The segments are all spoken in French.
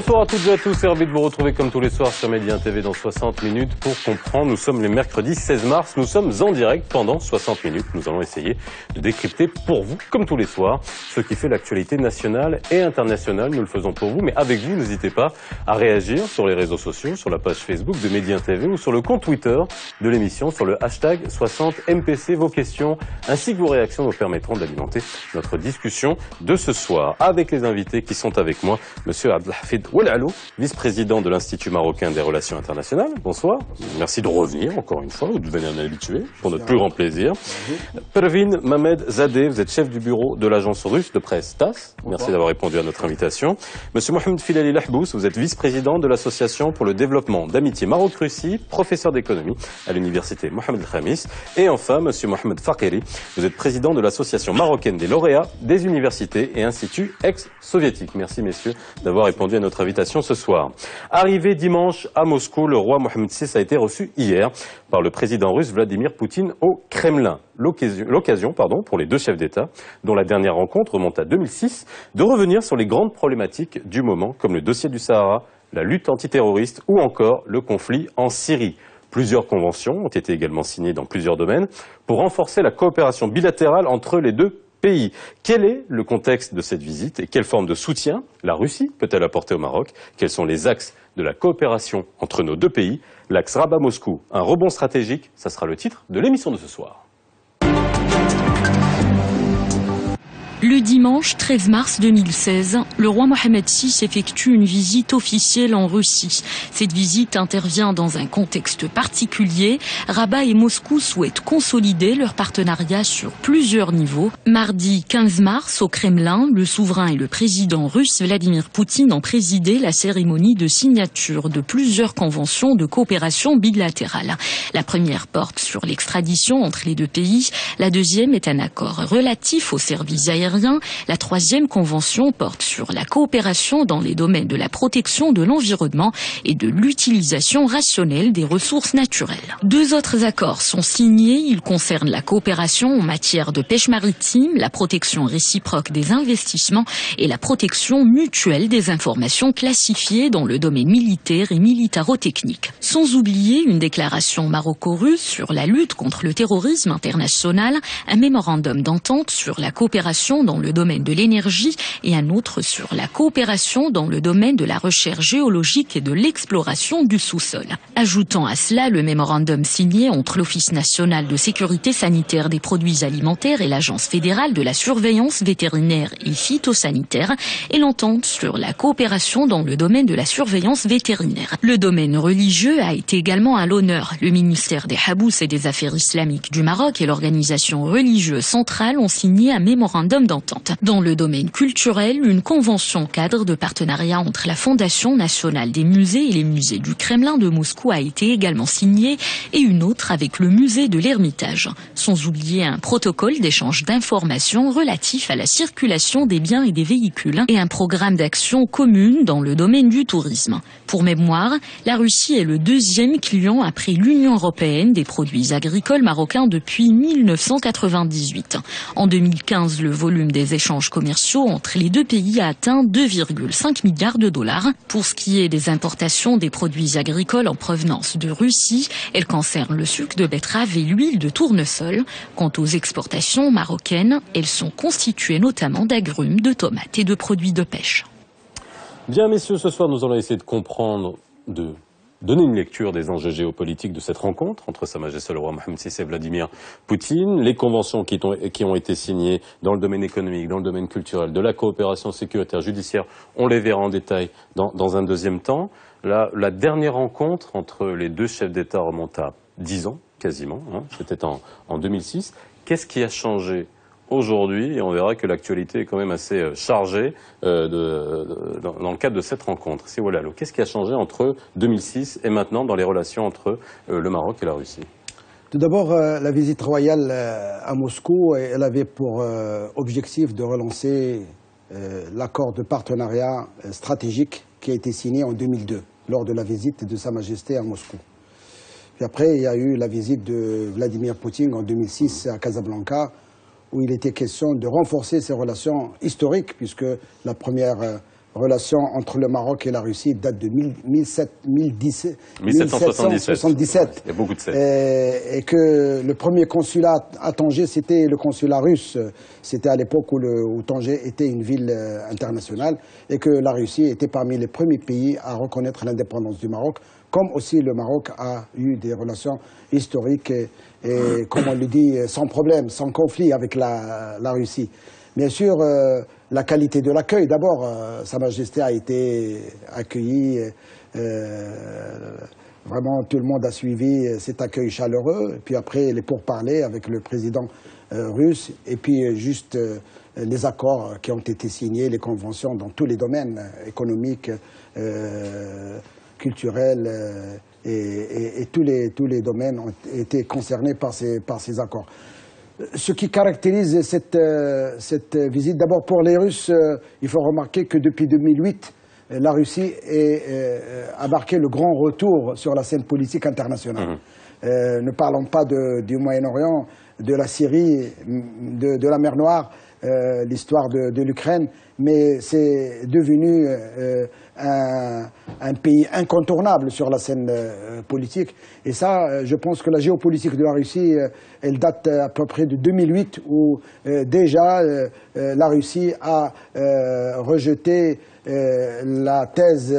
Bonsoir à toutes et à tous, et ravi de vous retrouver comme tous les soirs sur Média TV dans 60 minutes pour comprendre. Nous sommes les mercredis 16 mars, nous sommes en direct pendant 60 minutes. Nous allons essayer de décrypter pour vous, comme tous les soirs, ce qui fait l'actualité nationale et internationale. Nous le faisons pour vous, mais avec vous, n'hésitez pas à réagir sur les réseaux sociaux, sur la page Facebook de Média TV ou sur le compte Twitter de l'émission, sur le hashtag 60MPC. Vos questions ainsi que vos réactions nous permettront d'alimenter notre discussion de ce soir avec les invités qui sont avec moi. Monsieur Abdelhafid Ouelalou, vice-président de l'Institut marocain des relations internationales. Bonsoir. Merci de revenir encore une fois, vous devenez un habitué, pour notre plus grand plaisir. Pervin Mohamed Zadeh, vous êtes chef du bureau de l'agence russe de presse TASS. Merci d'avoir répondu à notre invitation. Monsieur Mohamed Filali Lahbous, vous êtes vice-président de l'Association pour le développement d'amitié Maroc-Russie, professeur d'économie à l'université Mohamed El-Khamis. Et enfin, monsieur Mohamed Fakiri, vous êtes président de l'Association marocaine des lauréats des universités et instituts ex-soviétiques. Merci messieurs d'avoir répondu à notre invitation ce soir. Arrivé dimanche à Moscou, le roi Mohamed VI a été reçu hier par le président russe Vladimir Poutine au Kremlin. L'occasion pour les deux chefs d'État, dont la dernière rencontre remonte à 2006, de revenir sur les grandes problématiques du moment, comme le dossier du Sahara, la lutte antiterroriste ou encore le conflit en Syrie. Plusieurs conventions ont été également signées dans plusieurs domaines pour renforcer la coopération bilatérale entre les deux pays. Quel est le contexte de cette visite et quelle forme de soutien la Russie peut-elle apporter au Maroc? Quels sont les axes de la coopération entre nos deux pays? L'axe Rabat-Moscou, un rebond stratégique, ça sera le titre de l'émission de ce soir. Le dimanche 13 mars 2016, le roi Mohamed VI effectue une visite officielle en Russie. Cette visite intervient dans un contexte particulier. Rabat et Moscou souhaitent consolider leur partenariat sur plusieurs niveaux. Mardi 15 mars, au Kremlin, le souverain et le président russe Vladimir Poutine ont présidé la cérémonie de signature de plusieurs conventions de coopération bilatérale. La première porte sur l'extradition entre les deux pays. La deuxième est un accord relatif aux services aériens. La troisième convention porte sur la coopération dans les domaines de la protection de l'environnement et de l'utilisation rationnelle des ressources naturelles. Deux autres accords sont signés. Ils concernent la coopération en matière de pêche maritime, la protection réciproque des investissements et la protection mutuelle des informations classifiées dans le domaine militaire et militaro-technique. Sans oublier une déclaration maroco-russe sur la lutte contre le terrorisme international, un mémorandum d'entente sur la coopération dans le domaine de l'énergie et un autre sur la coopération dans le domaine de la recherche géologique et de l'exploration du sous-sol. Ajoutant à cela le mémorandum signé entre l'Office national de sécurité sanitaire des produits alimentaires et l'Agence fédérale de la surveillance vétérinaire et phytosanitaire et l'entente sur la coopération dans le domaine de la surveillance vétérinaire. Le domaine religieux a été également à l'honneur. Le ministère des Habous et des Affaires islamiques du Maroc et l'organisation religieuse centrale ont signé un mémorandum d'entente. Dans le domaine culturel, une convention cadre de partenariat entre la Fondation nationale des musées et les musées du Kremlin de Moscou a été également signée et une autre avec le musée de l'Ermitage. Sans oublier un protocole d'échange d'informations relatif à la circulation des biens et des véhicules et un programme d'action commune dans le domaine du tourisme. Pour mémoire, la Russie est le deuxième client après l'Union européenne des produits agricoles marocains depuis 1998. En 2015, le volume des échanges commerciaux entre les deux pays a atteint 2,5 milliards de dollars. Pour ce qui est des importations des produits agricoles en provenance de Russie, elles concernent le sucre de betterave et l'huile de tournesol. Quant aux exportations marocaines, elles sont constituées notamment d'agrumes, de tomates et de produits de pêche. Bien messieurs, ce soir nous allons essayer de comprendre, de donner une lecture des enjeux géopolitiques de cette rencontre entre Sa Majesté le roi Mohamed VI et Vladimir Poutine, les conventions qui ont été signées dans le domaine économique, dans le domaine culturel, de la coopération sécuritaire, judiciaire, on les verra en détail dans un deuxième temps. La dernière rencontre entre les deux chefs d'État remonte à 10 ans, quasiment, c'était en 2006. Qu'est-ce qui a changé aujourd'hui? Et on verra que l'actualité est quand même assez chargée dans le cadre de cette rencontre. C'est voilà, qu'est-ce qui a changé entre 2006 et maintenant dans les relations entre le Maroc et la Russie? Tout d'abord, la visite royale à Moscou, elle avait pour objectif de relancer l'accord de partenariat stratégique qui a été signé en 2002 lors de la visite de Sa Majesté à Moscou. Puis après, il y a eu la visite de Vladimir Poutine en 2006 à Casablanca, où il était question de renforcer ces relations historiques, puisque la première relations entre le Maroc et la Russie datent de 1777. 1777. Il y a beaucoup de 7. Et que le premier consulat à Tanger, c'était le consulat russe. C'était à l'époque où Tanger était une ville internationale et que la Russie était parmi les premiers pays à reconnaître l'indépendance du Maroc, comme aussi le Maroc a eu des relations historiques et comme on le dit, sans problème, sans conflit avec la Russie. Bien sûr, la qualité de l'accueil, d'abord, Sa Majesté a été accueillie, vraiment tout le monde a suivi cet accueil chaleureux, et puis après les pourparlers avec le président russe, et puis juste les accords qui ont été signés, les conventions dans tous les domaines économiques, culturels, et tous les domaines ont été concernés par ces accords. Ce qui caractérise cette visite, d'abord pour les Russes, il faut remarquer que depuis 2008, la Russie a marqué le grand retour sur la scène politique internationale. Ne parlons pas du Moyen-Orient, de la Syrie, de la mer Noire, l'histoire de l'Ukraine, mais c'est devenu un pays incontournable sur la scène politique. Et ça, je pense que la géopolitique de la Russie, elle date à peu près de 2008, où déjà la Russie a rejeté la thèse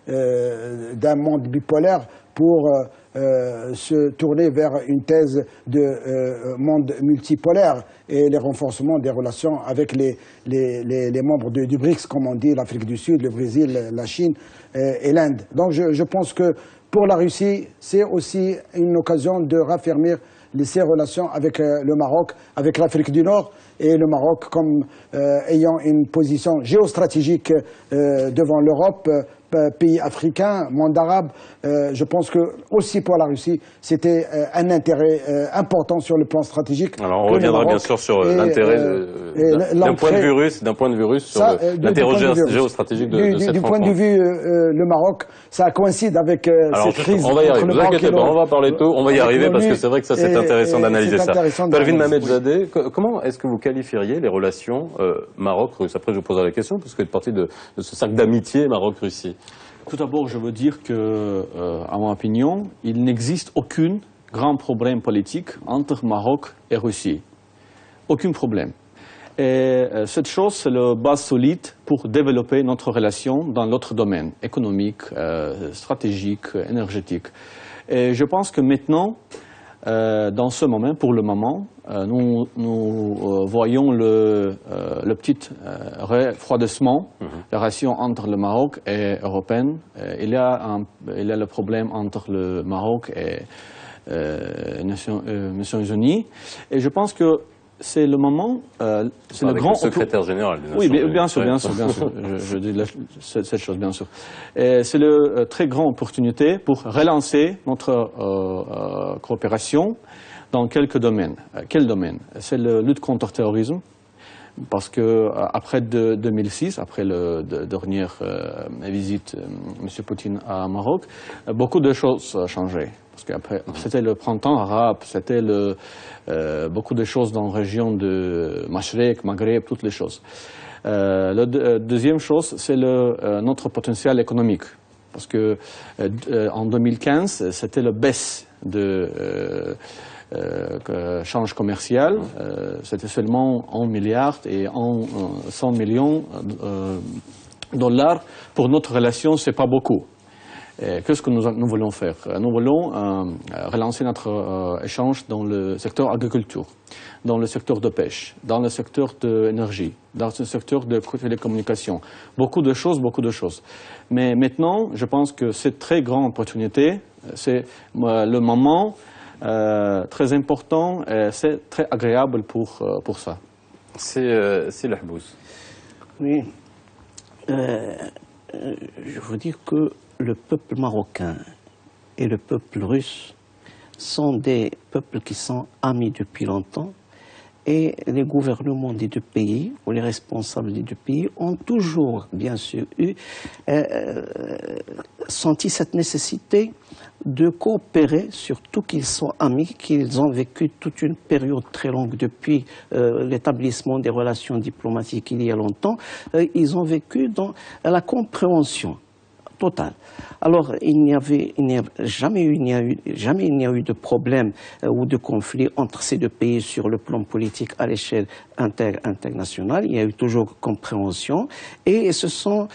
d'un monde bipolaire pour se tourner vers une thèse de monde multipolaire et les renforcements des relations avec les membres du BRICS, comme on dit, l'Afrique du Sud, le Brésil, la Chine et l'Inde. Donc je pense que pour la Russie, c'est aussi une occasion de raffermir ses relations avec le Maroc, avec l'Afrique du Nord, et le Maroc comme ayant une position géostratégique devant l'Europe, pays africains, monde arabe. Je pense que aussi pour la Russie, c'était un intérêt important sur le plan stratégique. Alors on reviendra bien sûr sur l'intérêt d'un point de vue russe, sur l'intérêt géostratégique de cette rencontre. Du point de vue le Maroc, ça coïncide avec cette crise. On va y arriver, ne vous inquiétez pas, on va parler tôt, on va y arriver parce que c'est vrai que ça c'est intéressant d'analyser ça. Pervin Mamedzadeh, comment est-ce que vous qualifieriez les relations Maroc-Russe? Après je vous poserai la question parce que vous êtes partie de ce cercle d'amitié Maroc-Russie. Tout d'abord, je veux dire que, à mon opinion, il n'existe aucun grand problème politique entre Maroc et Russie. Aucun problème. Et cette chose, c'est la base solide pour développer notre relation dans l'autre domaine, économique, stratégique, énergétique. Et je pense que maintenant, dans ce moment, pour le moment, nous voyons le petit refroidissement, la relation entre le Maroc et l'Europe. Il y a le problème entre le Maroc et les Nations Unies. Et je pense que c'est le moment, c'est le grand... le secrétaire général des Nations Unies. Oui, bien sûr. Je dis cette chose, bien sûr. C'est une très grande opportunité pour relancer notre coopération dans quelques domaines. Quel domaine? C'est la lutte contre le terrorisme, parce que après 2006, après la dernière visite de M. Poutine à Maroc, beaucoup de choses ont changé. Parce qu'après, c'était le printemps arabe, c'était beaucoup de choses dans la région de Mashrek, Maghreb, toutes les choses. La deuxième chose, c'est notre potentiel économique. Parce que en 2015, c'était la baisse de change commercial. C'était seulement 1 milliard et 100 millions de dollars. Pour notre relation, ce n'est pas beaucoup. Qu'est-ce que nous voulons faire? Nous voulons relancer notre échange dans le secteur agriculture, dans le secteur de pêche, dans le secteur de l'énergie, dans le secteur de télécommunications. Beaucoup de choses. Mais maintenant, je pense que c'est une très grande opportunité. C'est le moment très important et c'est très agréable pour ça. C'est le Hbous. Oui. Je veux dire que le peuple marocain et le peuple russe sont des peuples qui sont amis depuis longtemps et les gouvernements des deux pays, ou les responsables des deux pays, ont toujours, bien sûr, senti cette nécessité de coopérer, surtout qu'ils sont amis, qu'ils ont vécu toute une période très longue depuis l'établissement des relations diplomatiques il y a longtemps. Ils ont vécu dans la compréhension totale. Alors, il n'y a jamais eu de problème ou de conflit entre ces deux pays sur le plan politique à l'échelle internationale. Il y a eu toujours compréhension et se sont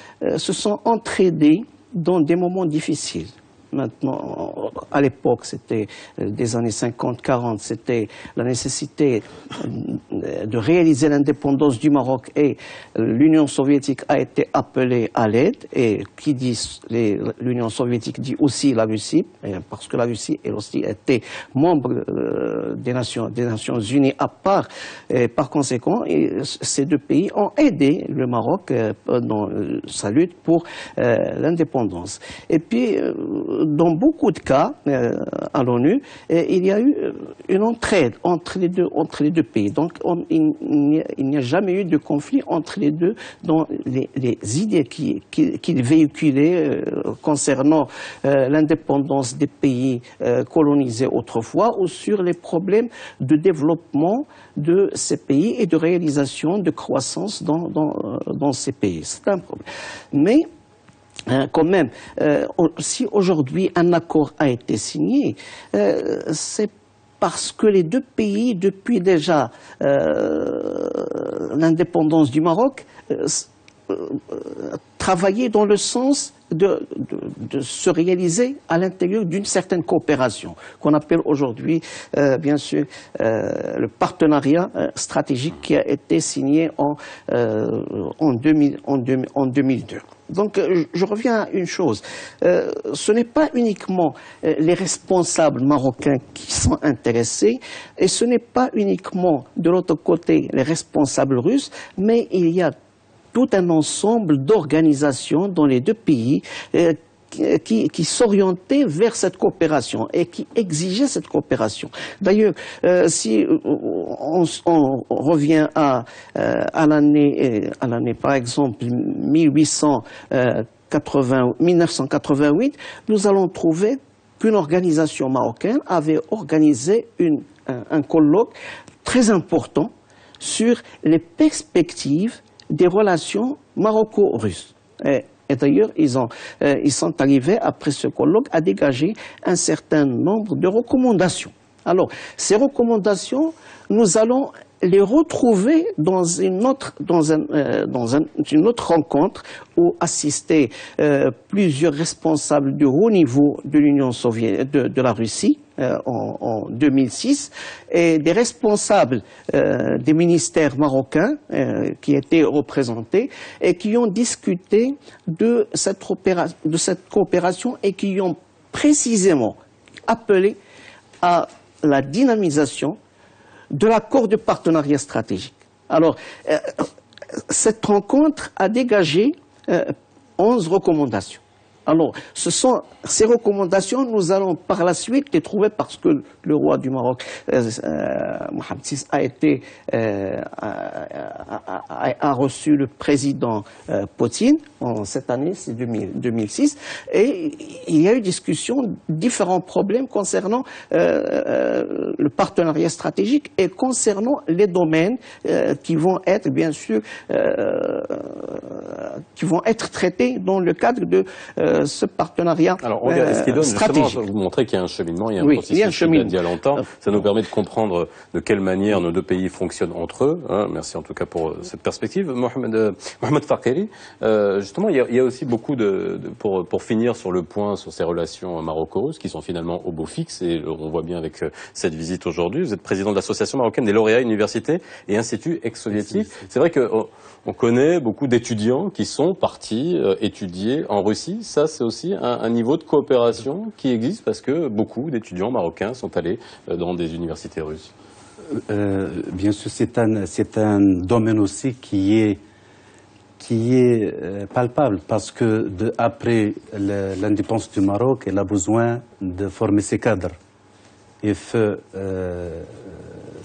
entraidés dans des moments difficiles. Maintenant, à l'époque, c'était des années 50-40, c'était la nécessité de réaliser l'indépendance du Maroc et l'Union soviétique a été appelée à l'aide. Et qui dit l'Union soviétique dit aussi la Russie, parce que la Russie, elle aussi, était membre des Nations Unies à part. Et par conséquent, ces deux pays ont aidé le Maroc dans sa lutte pour l'indépendance. Et puis, dans beaucoup de cas, à l'ONU, il y a eu une entraide entre les deux pays. Donc, il n'y a jamais eu de conflit entre les deux dans les idées qu'ils véhiculaient concernant l'indépendance des pays colonisés autrefois ou sur les problèmes de développement de ces pays et de réalisation de croissance dans ces pays. C'est un problème. Mais quand même, si aujourd'hui un accord a été signé, c'est parce que les deux pays, depuis déjà l'indépendance du Maroc, travaillaient dans le sens de se réaliser à l'intérieur d'une certaine coopération, qu'on appelle aujourd'hui, bien sûr, le partenariat stratégique qui a été signé en 2002. Donc, je reviens à une chose. Ce n'est pas uniquement les responsables marocains qui sont intéressés, et ce n'est pas uniquement, de l'autre côté, les responsables russes, mais il y a tout un ensemble d'organisations dans les deux pays qui s'orientaient vers cette coopération et qui exigeaient cette coopération. D'ailleurs, si on revient à l'année, par exemple, 1988, nous allons trouver qu'une organisation marocaine avait organisé un colloque très important sur les perspectives des relations maroco-russes. Et d'ailleurs, ils sont arrivés, après ce colloque, à dégager un certain nombre de recommandations. Alors, ces recommandations, nous allons les retrouver dans une autre rencontre où assistaient plusieurs responsables de haut niveau de l'Union soviétique, de la Russie, en 2006, et des responsables des ministères marocains qui étaient représentés et qui ont discuté de cette coopération et qui ont précisément appelé à la dynamisation de l'accord de partenariat stratégique. Alors, cette rencontre a dégagé 11 recommandations. Alors, ces recommandations, nous allons par la suite les trouver parce que le roi du Maroc, Mohamed VI, a reçu le président Poutine en cette année, c'est 2006, et il y a eu discussion, différents problèmes concernant le partenariat stratégique et concernant les domaines qui vont être, bien sûr, qui vont être traités dans le cadre de ce partenariat stratégique. Alors, ce qui donne justement, vous montrer qu'il y a un cheminement, il y a un processus qui a longtemps. Ça nous permet de comprendre de quelle manière nos deux pays fonctionnent entre eux. Merci en tout cas pour cette perspective. Mohamed Fakhri, justement, il y a aussi beaucoup pour finir sur le point sur ces relations maroco-russes qui sont finalement au beau fixe, et on voit bien avec cette visite aujourd'hui. Vous êtes président de l'association marocaine des lauréats universités et instituts ex-soviétiques. C'est vrai qu'on connaît beaucoup d'étudiants qui sont partis étudier en Russie. Ça, c'est aussi un niveau de coopération qui existe parce que beaucoup d'étudiants marocains sont allés dans des universités russes. Bien sûr, c'est un domaine aussi qui est palpable parce que après l'indépendance du Maroc, elle a besoin de former ses cadres. Et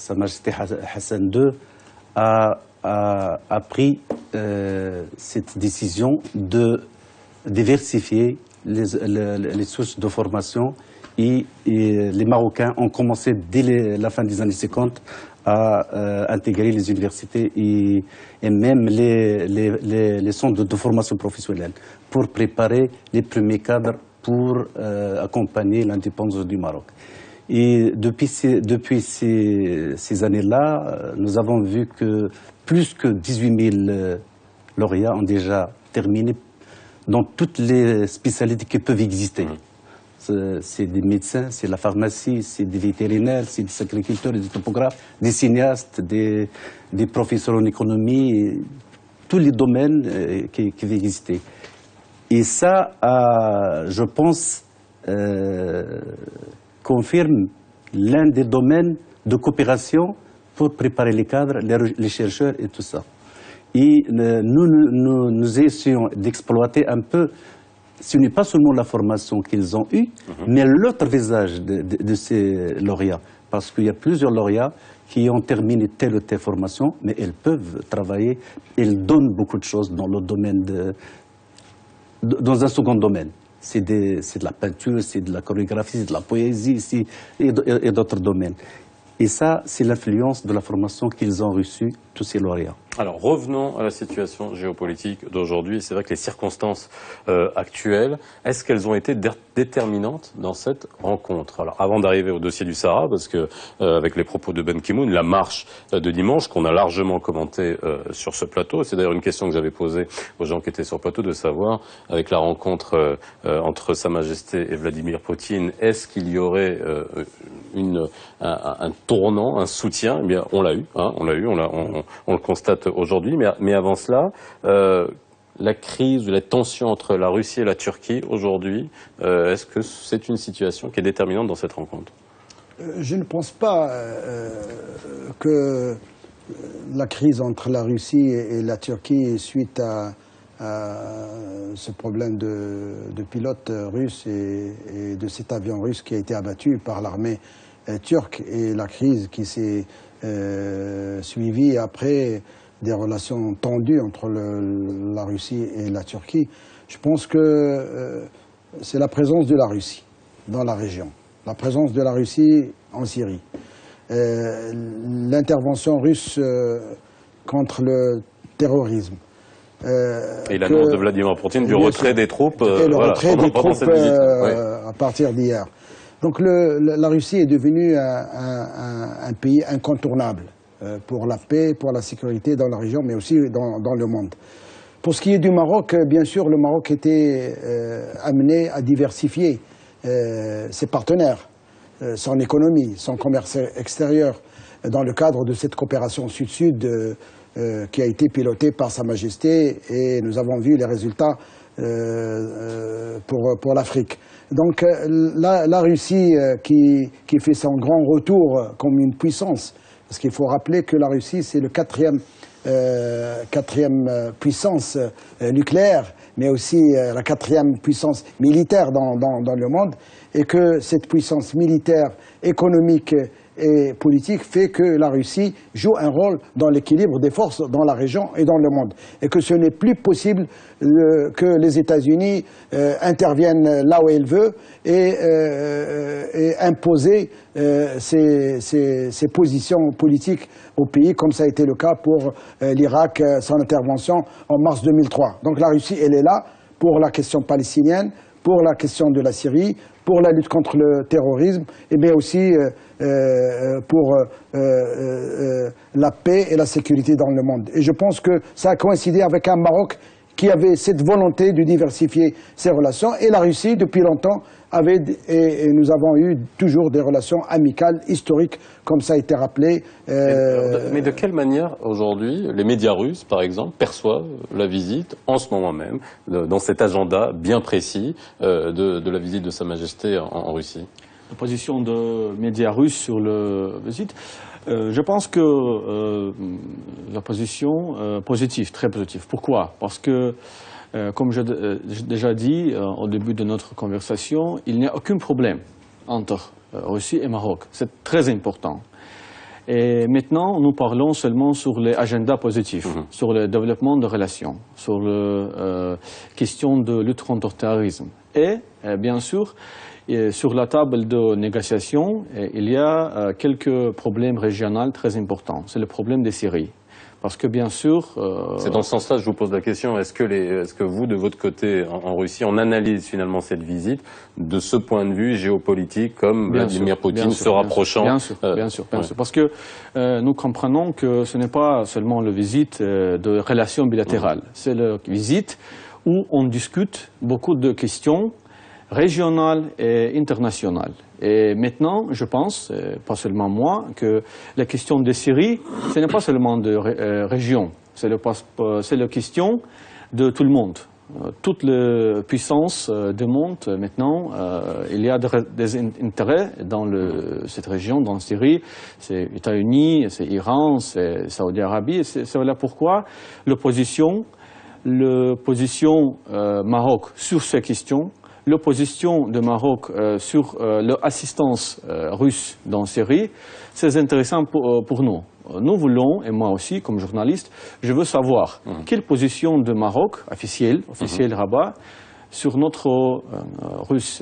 Sa Majesté Hassan II a pris cette décision de diversifier les sources de formation et les Marocains ont commencé dès la fin des années 50 à intégrer les universités et même les centres de formation professionnelle pour préparer les premiers cadres pour accompagner l'indépendance du Maroc. Et depuis ces années-là, nous avons vu que plus que 18 000 lauréats ont déjà terminé dans toutes les spécialités qui peuvent exister. C'est des médecins, c'est la pharmacie, c'est des vétérinaires, c'est des agriculteurs, des topographes, des cinéastes, des professeurs en économie, tous les domaines qui peuvent exister. Et ça, je pense, confirme l'un des domaines de coopération pour préparer les cadres, les chercheurs et tout ça. Et nous essayons d'exploiter un peu, ce n'est pas seulement la formation qu'ils ont eue, mais l'autre visage de ces lauréats. Parce qu'il y a plusieurs lauréats qui ont terminé telle ou telle formation, mais ils peuvent travailler, ils donnent beaucoup de choses dans le domaine dans un second domaine. C'est de la peinture, c'est de la chorégraphie, c'est de la poésie et d'autres domaines. Et ça, c'est l'influence de la formation qu'ils ont reçue, tous ces lauréats. Alors revenons à la situation géopolitique d'aujourd'hui. C'est vrai que les circonstances actuelles, est-ce qu'elles ont été déterminantes dans cette rencontre? Alors avant d'arriver au dossier du Sahara, parce que avec les propos de Ban Ki-moon, la marche de dimanche qu'on a largement commenté sur ce plateau, c'est d'ailleurs une question que j'avais posée aux gens qui étaient sur le plateau, de savoir avec la rencontre entre Sa Majesté et Vladimir Poutine, est-ce qu'il y aurait un tournant, un soutien? Eh bien, on l'a eu, on le constate aujourd'hui, mais avant cela, la crise, la tension entre la Russie et la Turquie aujourd'hui, est-ce que c'est une situation qui est déterminante dans cette rencontre? Je ne pense pas que la crise entre la Russie et la Turquie suite à ce problème de pilote russe et de cet avion russe qui a été abattu par l'armée turque et la crise qui s'est suivie après des relations tendues entre la Russie et la Turquie. Je pense que c'est la présence de la Russie dans la région, la présence de la Russie en Syrie, l'intervention russe contre le terrorisme. Et l'annonce de Vladimir Poutine du retrait des troupes, et le retrait des troupes cette visite, à partir d'hier. Donc la Russie est devenue un pays incontournable pour la paix, pour la sécurité dans la région, mais aussi dans le monde. Pour ce qui est du Maroc, bien sûr, le Maroc était amené à diversifier ses partenaires, son économie, son commerce extérieur, dans le cadre de cette coopération sud-sud qui a été pilotée par Sa Majesté, et nous avons vu les résultats pour l'Afrique. Donc la Russie qui fait son grand retour comme une puissance, parce qu'il faut rappeler que la Russie c'est le quatrième puissance nucléaire, mais aussi la quatrième puissance militaire dans le monde, et que cette puissance militaire, économique et politique fait que la Russie joue un rôle dans l'équilibre des forces dans la région et dans le monde. Et que ce n'est plus possible que les États-Unis interviennent là où ils veulent et imposer ses positions politiques au pays, comme ça a été le cas pour l'Irak, son intervention en mars 2003. Donc la Russie, elle est là pour la question palestinienne, pour la question de la Syrie, pour la lutte contre le terrorisme, et bien aussi pour la paix et la sécurité dans le monde. Et je pense que ça a coïncidé avec un Maroc qui avait cette volonté de diversifier ses relations, et la Russie, depuis longtemps, et nous avons eu toujours des relations amicales, historiques, comme ça a été rappelé. Mais de quelle manière, aujourd'hui, les médias russes, par exemple, perçoivent la visite, en ce moment même, dans cet agenda bien précis de la visite de Sa Majesté en Russie? La position de médias russes sur la visite, je pense que la position positive, très positive. Pourquoi? Parce que, comme j'ai déjà dit au début de notre conversation, il n'y a aucun problème entre Russie et Maroc. C'est très important. Et maintenant, nous parlons seulement sur les agendas positifs, sur le développement de relations, sur la question de lutte contre le terrorisme. Et, bien sûr, sur la table de négociation, il y a quelques problèmes régionaux très importants. C'est le problème des Syries. Parce que bien sûr... C'est dans ce sens-là que je vous pose la question. Est-ce que vous, de votre côté, en Russie, on analyse finalement cette visite de ce point de vue géopolitique, comme Vladimir Poutine se rapprochant Bien sûr. Parce que nous comprenons que ce n'est pas seulement la visite de relations bilatérales. C'est la visite où on discute beaucoup de questions régionales et internationales. Et maintenant, je pense, pas seulement moi, que la question de Syrie, ce n'est pas seulement de région, c'est la question de tout le monde. Toutes les puissances du monde, maintenant, il y a des intérêts dans cette région, dans Syrie. C'est les États-Unis, c'est l'Iran, c'est la Saoudi-Arabie. C'est voilà pourquoi l'opposition Maroc sur ces questions, l'opposition du Maroc sur l'assistance russe dans Syrie, c'est intéressant pour nous. Nous voulons, et moi aussi comme journaliste, je veux savoir quelle position du Maroc, officielle Rabat, sur notre russe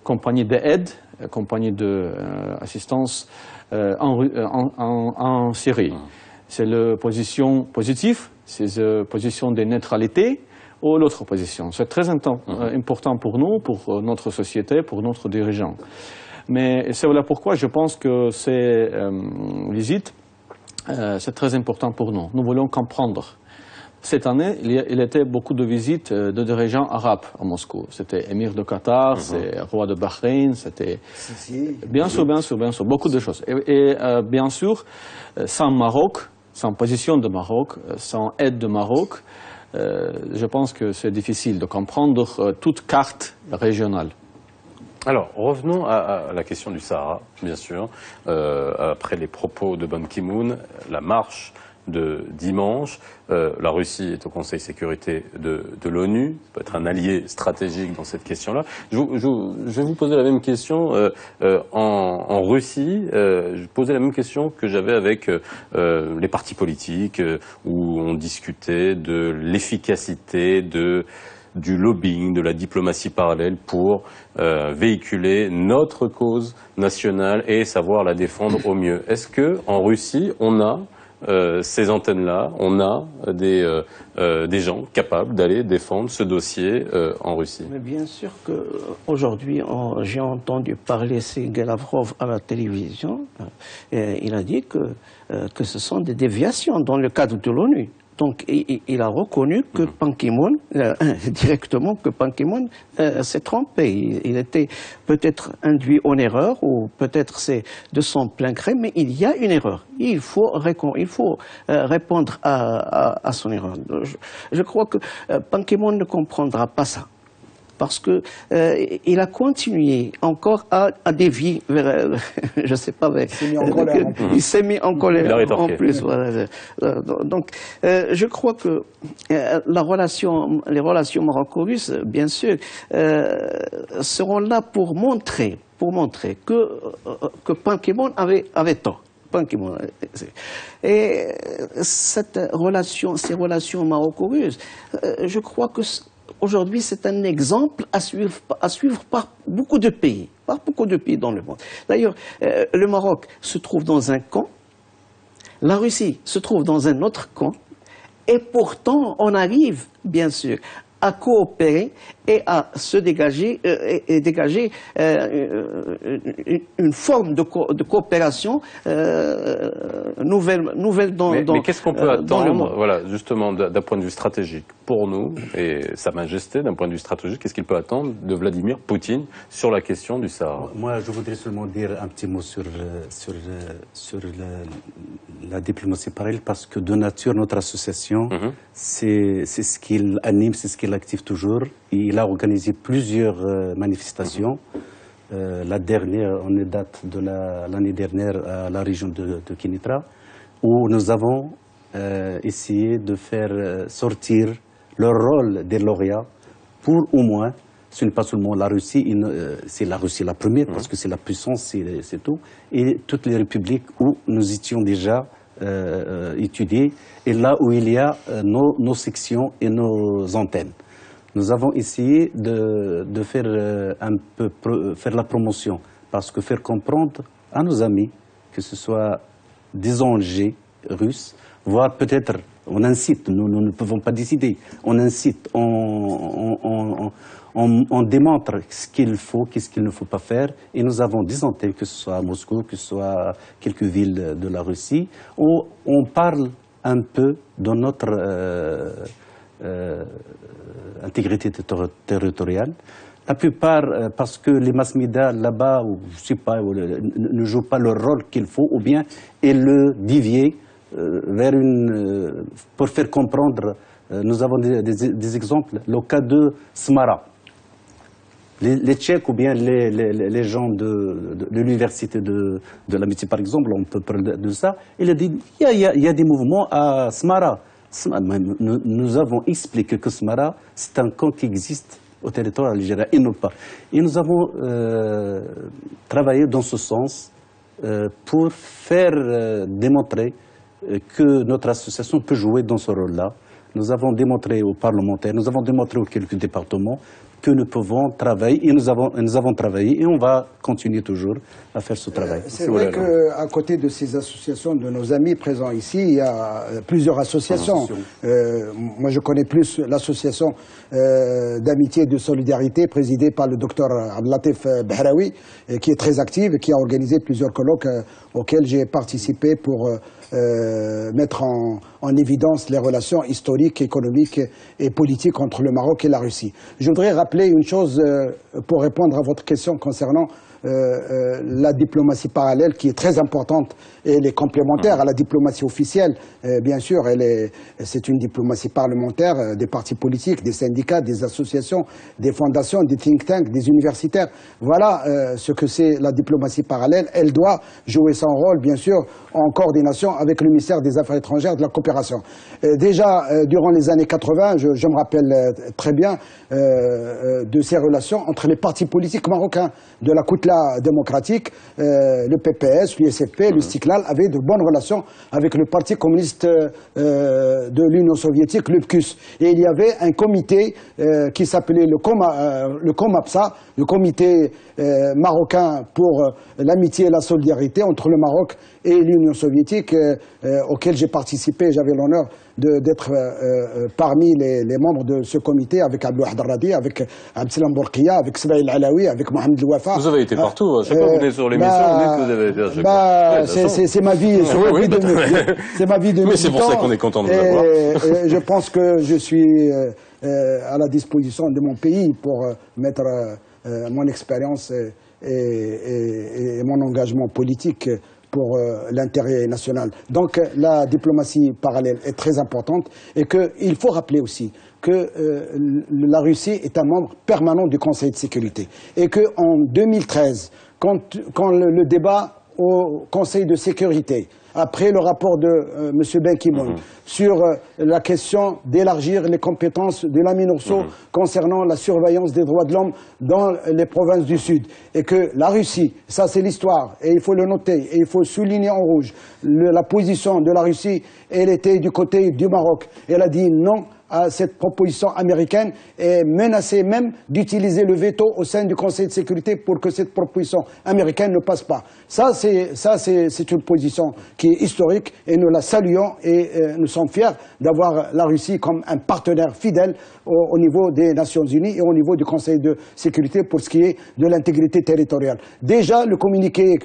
compagnie d'aide, compagnie d'assistance en Syrie. C'est la position positive, c'est la position de neutralité, ou l'autre position. C'est très important pour nous, pour notre société, pour notre dirigeant. Mais c'est voilà pourquoi je pense que ces visites, c'est très important pour nous. Nous voulons comprendre. Cette année, il y était beaucoup de visites de dirigeants arabes à Moscou. C'était émir de Qatar, c'est roi de Bahreïn, c'était... Bien sûr, beaucoup de choses. Et bien sûr, sans Maroc, sans position de Maroc, sans aide de Maroc, je pense que c'est difficile de comprendre toute carte régionale. Alors, revenons à la question du Sahara, bien sûr. Après les propos de Ban Ki-moon, la marche de dimanche, la Russie est au Conseil de sécurité de l'ONU, peut être un allié stratégique dans cette question-là. Je vais vous poser la même question en Russie. Je posais la même question que j'avais avec les partis politiques, où on discutait de l'efficacité du lobbying, de la diplomatie parallèle pour véhiculer notre cause nationale et savoir la défendre au mieux. Est-ce que en Russie, on a ces antennes-là, on a des gens capables d'aller défendre ce dossier en Russie? Mais bien sûr qu'aujourd'hui, j'ai entendu parler Sergei Lavrov à la télévision. Et il a dit que ce sont des déviations dans le cadre de l'ONU. Donc, il a reconnu que Ban Ki-moon, directement, que Ban Ki-moon s'est trompé. Il était peut-être induit en erreur, ou peut-être c'est de son plein gré, mais il y a une erreur. Il faut répondre à son erreur. Je crois que Ban Ki-moon ne comprendra pas ça. Parce que il a continué encore à dévier vers, je sais pas, vers, il s'est mis en colère en plus. Voilà. Donc, je crois que les relations maroco-russes, bien sûr, seront là pour montrer que Ban Ki-moon avait tort. Et ces relations maroco-russes, je crois que aujourd'hui, c'est un exemple à suivre par beaucoup de pays dans le monde. D'ailleurs, le Maroc se trouve dans un camp, la Russie se trouve dans un autre camp, et pourtant, on arrive, bien sûr, à coopérer et à se dégager une forme de coopération nouvelle dans le monde. Mais qu'est-ce qu'on peut attendre, voilà, justement, d'un point de vue stratégique pour nous et Sa Majesté, d'un point de vue stratégique, qu'est-ce qu'il peut attendre de Vladimir Poutine sur la question du Sahara? Moi, je voudrais seulement dire un petit mot sur la diplomatie parallèle, parce que de nature, notre association, c'est ce qu'il anime, c'est ce qu'il active toujours. Il a organisé plusieurs manifestations. La dernière, on est date de l'année dernière à la région de Kénitra, où nous avons essayé de faire sortir le rôle des lauréats pour au moins ce n'est pas seulement la Russie, c'est la Russie la première, parce que c'est la puissance, c'est tout, et toutes les républiques où nous étions déjà étudiés, et là où il y a nos sections et nos antennes. Nous avons essayé de faire faire la promotion, parce que faire comprendre à nos amis, que ce soit des ONG russes, voire peut-être on incite, nous ne pouvons pas décider, on incite, on démontre ce qu'il faut, qu'est-ce qu'il ne faut pas faire, et nous avons des antennes, que ce soit à Moscou, que ce soit quelques villes de la Russie, où on parle un peu de notre intégrité territoriale. La plupart, parce que les mass médias là-bas, je sais pas, ne jouent pas le rôle qu'il faut, ou bien et le dévier vers pour faire comprendre. Nous avons des exemples. Le cas de Smara. Les Tchèques ou bien les gens de l'université de l'amitié, par exemple, on peut parler de ça. Il a dit il y a des mouvements à Smara. Nous avons expliqué que Smara, c'est un camp qui existe au territoire algérien et non pas. Et nous avons travaillé dans ce sens pour faire démontrer que notre association peut jouer dans ce rôle-là. Nous avons démontré aux parlementaires, nous avons démontré aux quelques départements que nous pouvons travailler et nous avons travaillé et on va continuer toujours à faire ce travail. C'est vrai qu'à côté de ces associations de nos amis présents ici, il y a plusieurs associations. Moi, je connais plus l'association d'amitié et de solidarité présidée par le docteur Abdelatif Behraoui, qui est très active et qui a organisé plusieurs colloques auxquels j'ai participé pour mettre en évidence les relations historiques, économiques et politiques entre le Maroc et la Russie. Je voudrais rappeler une chose pour répondre à votre question concernant la diplomatie parallèle qui est très importante et elle est complémentaire à la diplomatie officielle. Bien sûr, c'est une diplomatie parlementaire des partis politiques, des syndicats, des associations, des fondations, des think tanks, des universitaires. Voilà ce que c'est la diplomatie parallèle. Elle doit jouer son rôle, bien sûr, en coordination avec le ministère des Affaires étrangères et de la coopération. Déjà, durant les années 80, je me rappelle très bien de ces relations entre les partis politiques marocains de la Koutla démocratique, le PPS, l'USFP, le Stiklal avaient de bonnes relations avec le Parti communiste de l'Union soviétique, le PKUS. Et il y avait un comité qui s'appelait le COMAPSA, le comité marocain pour l'amitié et la solidarité entre le Maroc et l'Union soviétique, auquel j'ai participé. J'avais l'honneur d'être parmi les membres de ce comité avec Abdelwahid Radi, avec Abdeslam Bourkia, avec Smaïl Alaoui, avec Mohamed Louafa. Vous avez été partout, je sais pas, vous venez sur l'émission, vous dites que vous avez été à chaque fois. C'est ma vie, c'est ma vie de militant. Mais c'est pour ça qu'on est content de vous avoir. Je pense que je suis à la disposition de mon pays pour mettre mon expérience et mon engagement politique pour l'intérêt national. Donc la diplomatie parallèle est très importante et qu'il faut rappeler aussi que la Russie est un membre permanent du Conseil de sécurité et qu'en 2013, quand le débat au Conseil de sécurité, après le rapport de M. Ben Ki-moon sur la question d'élargir les compétences de la MINURSO concernant la surveillance des droits de l'homme dans les provinces du Sud. Et que la Russie, ça c'est l'histoire, et il faut le noter, et il faut souligner en rouge, la position de la Russie, elle était du côté du Maroc. Elle a dit non à cette proposition américaine et menacé même d'utiliser le veto au sein du Conseil de sécurité pour que cette proposition américaine ne passe pas. Ça, c'est une position qui est historique et nous la saluons et nous sommes fiers d'avoir la Russie comme un partenaire fidèle au niveau des Nations Unies et au niveau du Conseil de sécurité pour ce qui est de l'intégrité territoriale. Déjà, le communiqué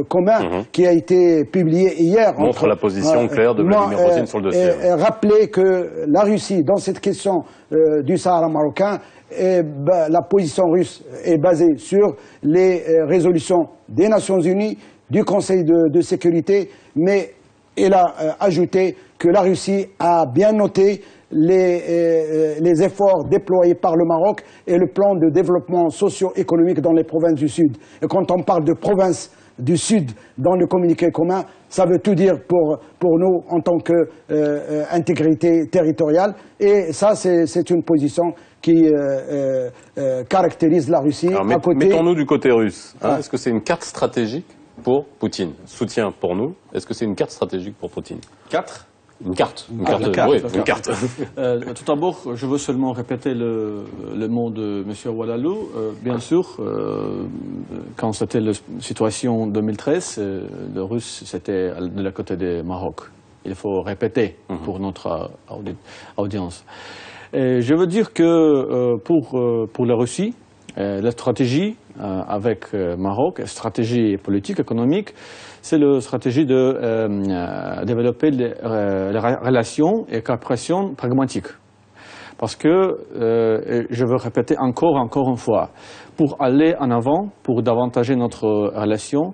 commun qui a été publié hier montre la position claire de Vladimir Poutine sur le dossier. Rappeler que la Russie, dans cette question du Sahara marocain, la position russe est basée sur les résolutions des Nations Unies, du Conseil de sécurité, mais elle a ajouté que la Russie a bien noté les efforts déployés par le Maroc et le plan de développement socio-économique dans les provinces du Sud. Et quand on parle de provinces du Sud dans le communiqué commun, ça veut tout dire pour nous en tant qu'intégrité territoriale. Et ça, c'est une position qui caractérise la Russie. Alors, mettons-nous du côté russe. Hein. Est-ce que c'est une carte stratégique pour Poutine? Soutien pour nous. Est-ce que c'est une carte stratégique pour Poutine? Une carte. Une carte. Tout d'abord, je veux seulement répéter le mot de M. Oualalou. Bien sûr, quand c'était la situation 2013, le Russe, c'était de la côté du Maroc. Il faut répéter pour notre audience. Et je veux dire que pour la Russie, la stratégie avec Maroc, la stratégie politique, économique, c'est la stratégie de développer les relations et coopération pragmatiques. Parce que, je veux répéter encore une fois, pour aller en avant, pour davantager notre relation,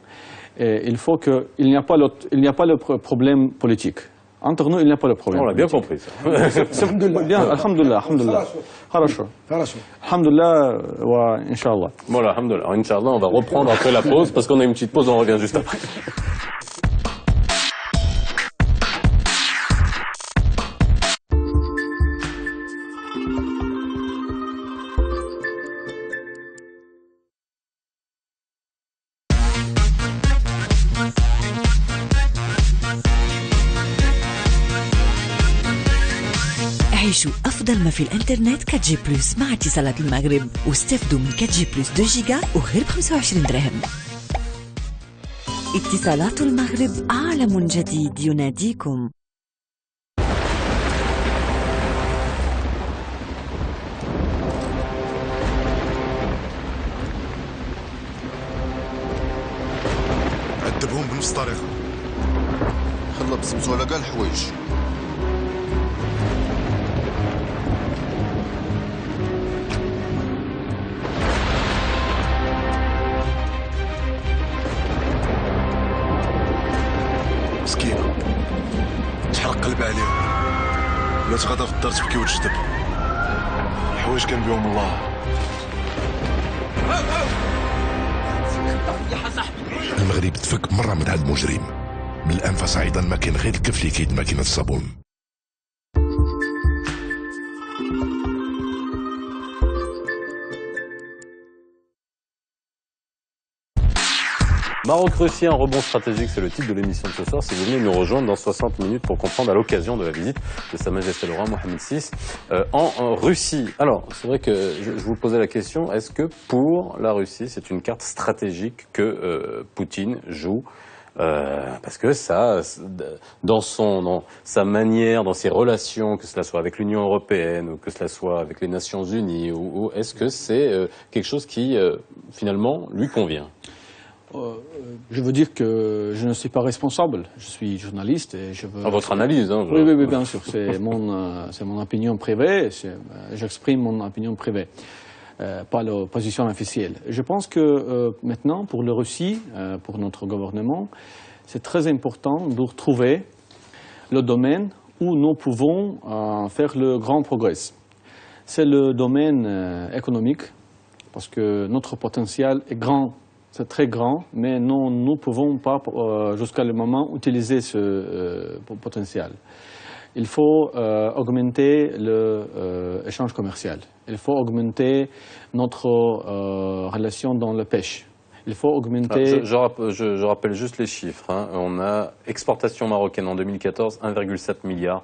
il faut qu'il n'y a pas le problème politique. Entre nous, il n'y a pas de problème. On l'a bien compris, ça. C'est bien, alhamdoulilah, alhamdoulilah. Alhamdoulilah, wa Inch'Allah. Voilà, alhamdoulilah. Inch'Allah, on va reprendre après la pause, parce qu'on a une petite pause, on revient juste après. عيشوا أفضل ما في الإنترنت كاتجي بلس مع اتصالات المغرب واستفدوا من كاتجي بلس 2 جيجا وغير ب 25 درهم. اتصالات المغرب عالم جديد يناديكم. عذبهم بنفس الطريقة. خلى بصمتو على كاع الحوايج. مسكينة تحرق قلبها عليهم ولات غادا في الدار تبكي وتجدب الحوايج كان بيهم الله. المغرب تفك مرة من هاد المجرم من الأنفاس أيضا ما كاين غير الكف اللي كيد ماكينة الصابون. Maroc-Russie, un rebond stratégique, c'est le titre de l'émission de ce soir. Si vous venez nous rejoindre dans 60 minutes pour comprendre à l'occasion de la visite de Sa Majesté le Roi Mohamed VI en Russie. Alors, c'est vrai que je vous posais la question, est-ce que pour la Russie, c'est une carte stratégique que Poutine joue parce que ça, dans sa manière, dans ses relations, que cela soit avec l'Union européenne ou que cela soit avec les Nations Unies, ou est-ce que c'est quelque chose qui, finalement, lui convient? Je veux dire que je ne suis pas responsable. Je suis journaliste et je veux... Votre analyse, hein. Oui, bien sûr. C'est mon opinion privée. J'exprime mon opinion privée, pas la position officielle. Je pense que maintenant, pour la Russie, pour notre gouvernement, c'est très important de retrouver le domaine où nous pouvons faire le grand progrès. C'est le domaine économique, parce que notre potentiel est grand. C'est très grand, mais nous ne pouvons pas, jusqu'à le moment, utiliser ce potentiel. Il faut augmenter l'échange commercial. Il faut augmenter notre relation dans la pêche. Il faut augmenter... Je rappelle juste les chiffres. Hein. On a exportation marocaine en 2014, 1,7 milliard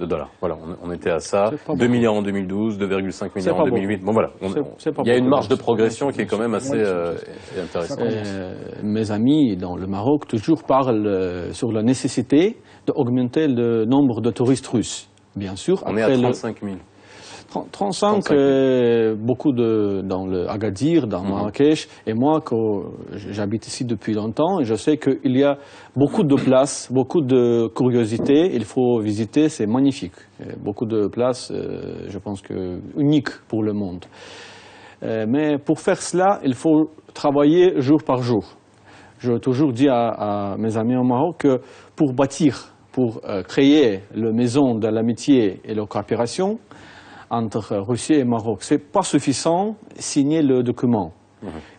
de dollars. Voilà, on était à ça. 2 milliards en 2012, 2,5 milliards en 2008. Bon voilà, il y a une marge de progression qui est quand même assez intéressante. Mes amis dans le Maroc toujours parlent sur la nécessité d'augmenter le nombre de touristes russes. Bien sûr. On est à 35 000. 35, beaucoup dans le Agadir, dans Marrakech, et moi, j'habite ici depuis longtemps, et je sais qu'il y a beaucoup de places, beaucoup de curiosités, il faut visiter, c'est magnifique. Beaucoup de places, je pense que uniques pour le monde. Mais pour faire cela, il faut travailler jour par jour. Je toujours dis à mes amis au Maroc que pour bâtir, pour créer la maison de l'amitié et la coopération, entre Russie et Maroc. Ce n'est pas suffisant de signer le document.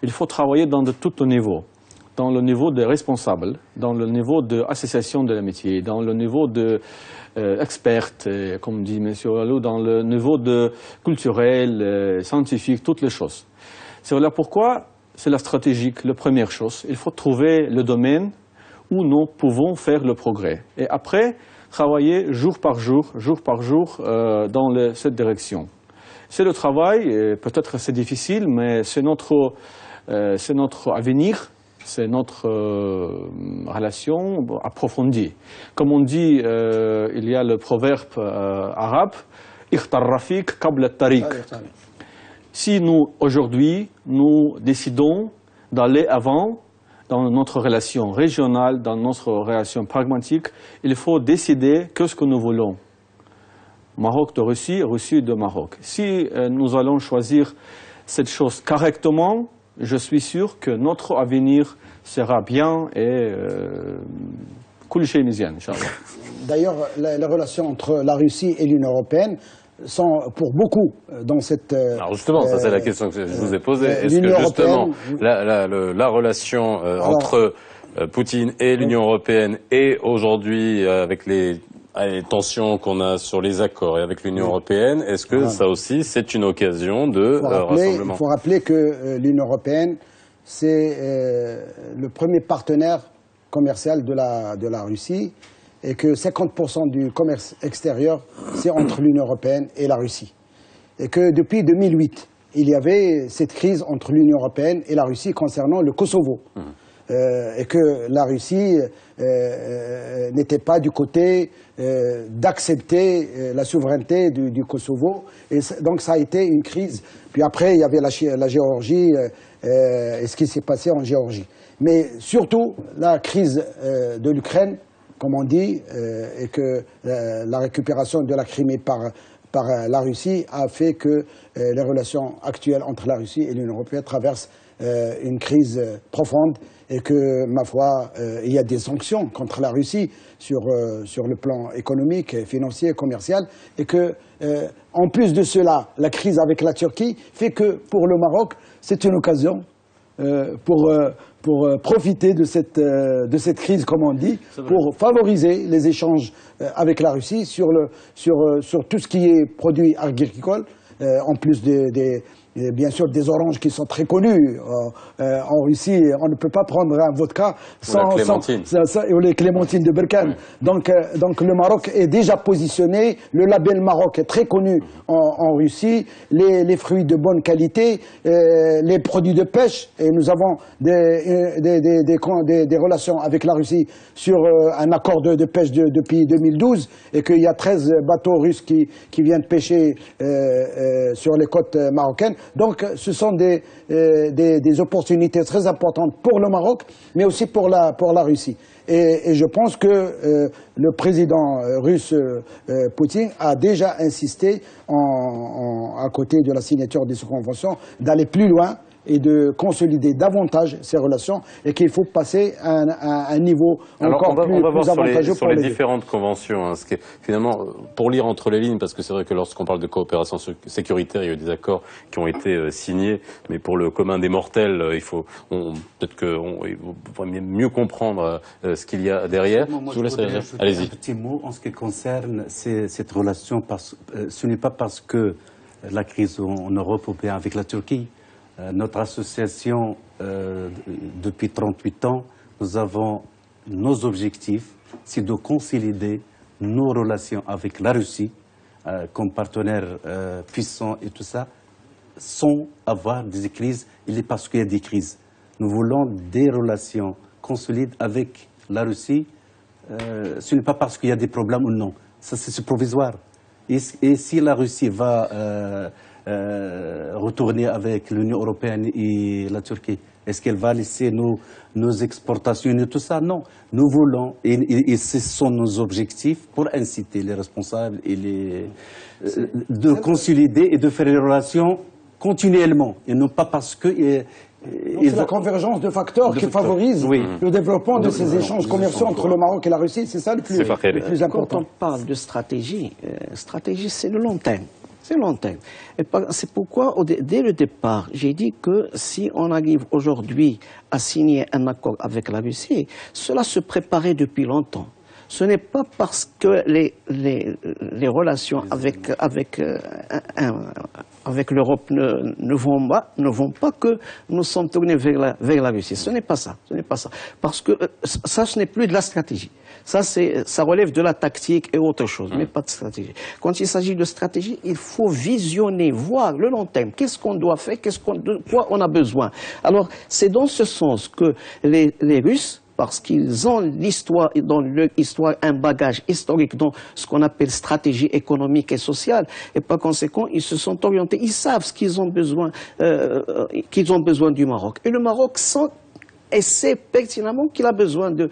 Il faut travailler dans de tous les niveaux. dans le niveau des responsables, dans le niveau de l'association de l'amitié, dans le niveau de experts, comme dit M. Alou, dans le niveau de culturel, scientifique, toutes les choses. C'est voilà pourquoi c'est la stratégique, la première chose. Il faut trouver le domaine où nous pouvons faire le progrès. Et après, travailler jour par jour dans cette direction. C'est le travail, peut-être c'est difficile, mais c'est notre avenir, c'est notre relation approfondie. Comme on dit, il y a le proverbe arabe, « Ikhtar Rafik qabla tariq ». Si nous, aujourd'hui, nous décidons d'aller avant dans notre relation régionale, dans notre relation pragmatique, il faut décider qu'est-ce que nous voulons. Maroc de Russie, Russie de Maroc. Si nous allons choisir cette chose correctement, je suis sûr que notre avenir sera bien et kul shay mizyan, Inch'Allah. D'ailleurs, les relations entre la Russie et l'Union européenne sont pour beaucoup dans cette... Alors justement, ça c'est la question que je vous ai posée. Est-ce que justement la relation entre Poutine et l'Union européenne et aujourd'hui avec les tensions qu'on a sur les accords et avec l'Union européenne, est-ce que ça aussi c'est une occasion de rassemblement? Il faut rappeler que l'Union européenne, c'est le premier partenaire commercial de la Russie, et que 50% du commerce extérieur, c'est entre l'Union européenne et la Russie. Et que depuis 2008, il y avait cette crise entre l'Union européenne et la Russie concernant le Kosovo. Et que la Russie n'était pas du côté d'accepter la souveraineté du Kosovo. Et donc ça a été une crise. Puis après, il y avait la Géorgie et ce qui s'est passé en Géorgie. Mais surtout, la crise de l'Ukraine, comme on dit, et que la récupération de la Crimée par la Russie a fait que les relations actuelles entre la Russie et l'Union européenne traversent une crise profonde et que, ma foi, il y a des sanctions contre la Russie sur le plan économique, financier, commercial, et que, en plus de cela, la crise avec la Turquie fait que, pour le Maroc, c'est une occasion pour profiter de cette crise, comme on dit, pour favoriser les échanges avec la Russie sur tout ce qui est produit agricole, en plus bien sûr des oranges qui sont très connues. En Russie, on ne peut pas prendre un vodka sans les clémentines de Berkane. Donc le Maroc est déjà positionné, le label Maroc est très connu en Russie, les fruits de bonne qualité, les produits de pêche, et nous avons des relations avec la Russie sur un accord de pêche depuis 2012, et qu'il y a 13 bateaux russes qui viennent pêcher sur les côtes marocaines. Donc ce sont des opportunités très importantes pour le Maroc, mais aussi pour la Russie. Et je pense que le président russe Poutine a déjà insisté, à côté de la signature de cette convention, d'aller plus loin et de consolider davantage ces relations, et qu'il faut passer à un niveau encore plus avantageux pour les deux. On va voir sur les différentes conventions, hein, ce qui est, finalement, pour lire entre les lignes, parce que c'est vrai que lorsqu'on parle de coopération sécuritaire, il y a eu des accords qui ont été signés, mais pour le commun des mortels, il faut mieux comprendre ce qu'il y a derrière. Moi, je vous laisse ajouter un petit mot en ce qui concerne cette relation. Ce n'est pas parce que la crise en Europe ou bien avec la Turquie. Notre association, depuis 38 ans, nous avons nos objectifs, c'est de consolider nos relations avec la Russie comme partenaire puissant et tout ça, sans avoir des crises, et parce qu'il y a des crises. Nous voulons des relations consolides avec la Russie. Ce n'est pas parce qu'il y a des problèmes ou non, ça c'est provisoire. Et si la Russie va retourner avec l'Union européenne et la Turquie, est-ce qu'elle va laisser nos exportations et tout ça? Non. Nous voulons, et ce sont nos objectifs, pour inciter les responsables et de consolider et de faire les relations continuellement, et non pas parce que... C'est la convergence de facteurs qui favorise le développement de ces échanges commerciaux entre le Maroc et la Russie, c'est ça le plus important. Quand on parle de stratégie, stratégie c'est le long terme. C'est long terme. C'est pourquoi, dès le départ, j'ai dit que si on arrive aujourd'hui à signer un accord avec la Russie, cela se préparait depuis longtemps. Ce n'est pas parce que les relations avec l'Europe ne vont pas que nous sommes tournés vers la Russie. Ce n'est pas ça. Parce que ça, ce n'est plus de la stratégie. Ça relève de la tactique et autre chose, mais pas de stratégie. Quand il s'agit de stratégie, il faut visionner, voir le long terme. Qu'est-ce qu'on doit faire, de quoi on a besoin. Alors, c'est dans ce sens que les Russes, parce qu'ils ont dans leur histoire un bagage historique dans ce qu'on appelle stratégie économique et sociale, et par conséquent, ils se sont orientés, ils savent ce qu'ils ont besoin du Maroc. Et le Maroc sait pertinemment qu'il a besoin de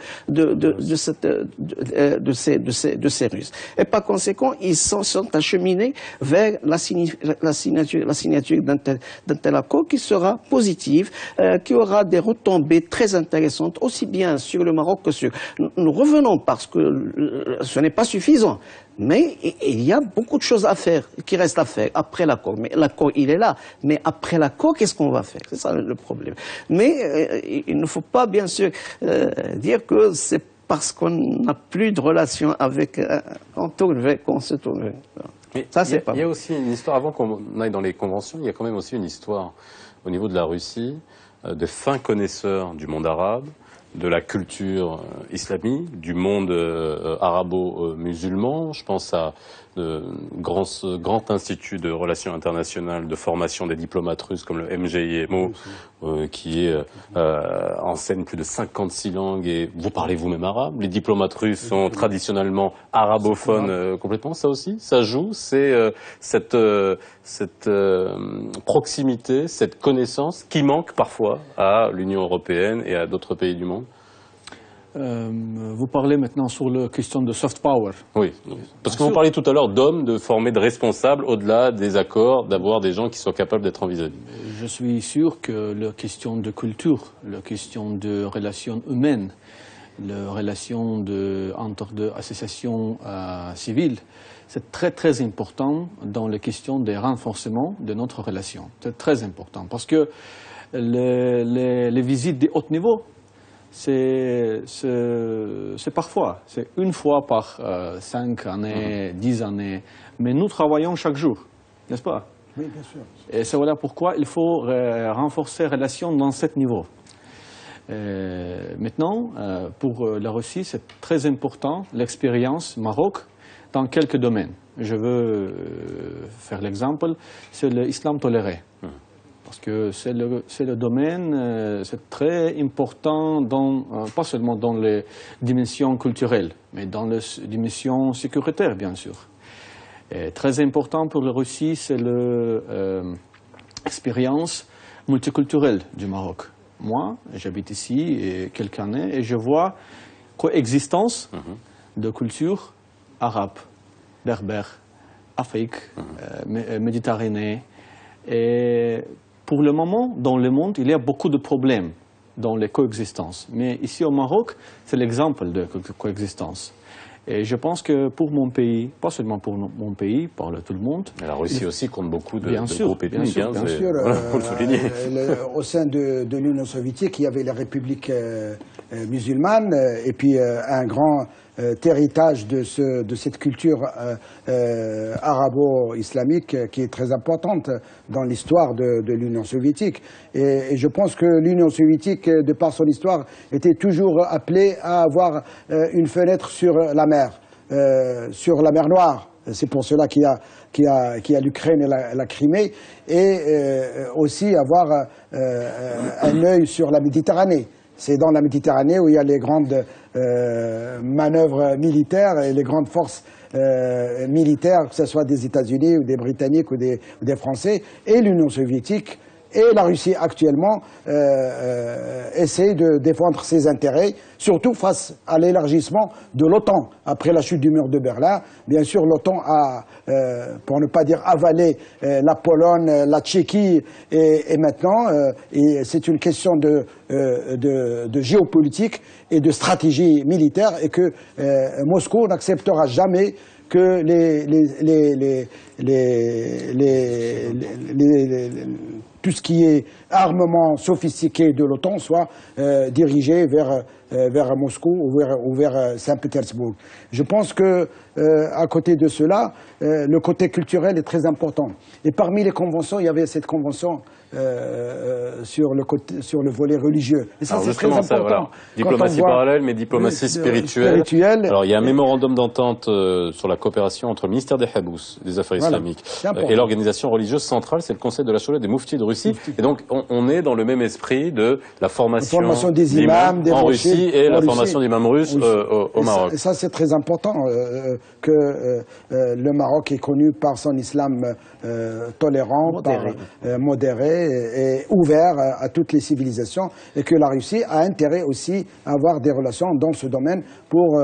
ces Russes. Et par conséquent, ils sont acheminés vers la signature d'un tel accord qui sera positif, qui aura des retombées très intéressantes, aussi bien sur le Maroc que sur... Nous revenons parce que ce n'est pas suffisant. Mais il y a beaucoup de choses à faire, qui restent à faire après l'accord. Mais l'accord, il est là. Mais après l'accord, qu'est-ce qu'on va faire? C'est ça le problème. Mais il ne faut pas, bien sûr, dire que c'est parce qu'on n'a plus de relation avec... qu'on se tourne vers. Mais ça, c'est pas il y a aussi une histoire, avant qu'on aille dans les conventions, il y a quand même aussi une histoire au niveau de la Russie, de fins connaisseurs du monde arabe, de la culture islamique, du monde arabo-musulman. Je pense à grand institut de relations internationales de formation des diplomates russes comme le MGIMO, qui enseigne plus de 56 langues. Et vous parlez vous-même arabe. Les diplomates russes sont traditionnellement arabophones complètement. Ça aussi, ça joue. C'est cette proximité, cette connaissance qui manque parfois à l'Union européenne et à d'autres pays du monde. Vous parlez maintenant sur la question de soft power. Oui, parce que vous parliez tout à l'heure d'hommes, de former de responsables au-delà des accords, d'avoir des gens qui soient capables d'être envisagés. Je suis sûr que la question de culture, la question de relations humaines, la relation entre deux associations civiles, c'est très très important dans la question des renforcements de notre relation. C'est très important parce que les visites de haut niveau, c'est parfois, c'est une fois par 5 années, 10 années, mais nous travaillons chaque jour, n'est-ce pas? Oui, bien sûr. Et c'est voilà pourquoi il faut renforcer les relations dans ce niveau. Maintenant, pour la Russie, c'est très important l'expérience Maroc dans quelques domaines. Je veux faire l'exemple, c'est l'islam toléré. Parce que c'est le domaine, c'est très important, pas seulement dans les dimensions culturelles, mais dans les dimensions sécuritaires, bien sûr. Et très important pour la Russie, c'est l'expérience multiculturelle du Maroc. Moi, j'habite ici quelques années et je vois coexistence de cultures arabes, berbères, Afrique, Méditerranée. Et pour le moment, dans le monde, il y a beaucoup de problèmes dans les coexistences. Mais ici au Maroc, c'est l'exemple de coexistence. Et je pense que pour mon pays, pas seulement pour mon pays, par tout le monde... Et la Russie aussi compte beaucoup de groupes ethniques. Bien sûr, faut le souligner. Au sein de l'Union soviétique, il y avait les républiques musulmanes et puis un grand héritage de cette culture arabo-islamique qui est très importante dans l'histoire de l'Union soviétique. Et je pense que l'Union soviétique, de par son histoire, était toujours appelée à avoir une fenêtre sur la mer Noire. C'est pour cela qu'il y a l'Ukraine et la Crimée, et aussi avoir un œil sur la Méditerranée. C'est dans la Méditerranée où il y a les grandes manœuvres militaires et les grandes forces militaires, que ce soit des États-Unis ou des Britanniques ou des Français, et l'Union soviétique et la Russie actuellement essaient de défendre ses intérêts, surtout face à l'élargissement de l'OTAN. Après la chute du mur de Berlin, bien sûr, l'OTAN a, pour ne pas dire avalé, la Pologne, la Tchéquie, et maintenant, c'est une question de géopolitique et de stratégie militaire, et que Moscou n'acceptera jamais que tout ce qui est armement sophistiqué de l'OTAN soit dirigé vers Moscou ou vers Saint-Pétersbourg. Je pense que à côté de cela, le côté culturel est très important. Et parmi les conventions, il y avait cette convention sur le volet religieux. Et ça, c'est très important. Ça, voilà. Diplomatie parallèle, mais diplomatie spirituelle. Alors, il y a un mémorandum d'entente sur la coopération entre le ministère des Habous, des Affaires islamiques, et l'organisation religieuse centrale, c'est le Conseil de la Shura des Mouftis de Russie. Et donc, on est dans le même esprit de la formation des imams en Russie et la formation d'imams russes au Maroc. Et ça, c'est très important que le Maroc est connu par son islam tolérant, modéré et ouvert à toutes les civilisations, et que la Russie a intérêt aussi à avoir des relations dans ce domaine pour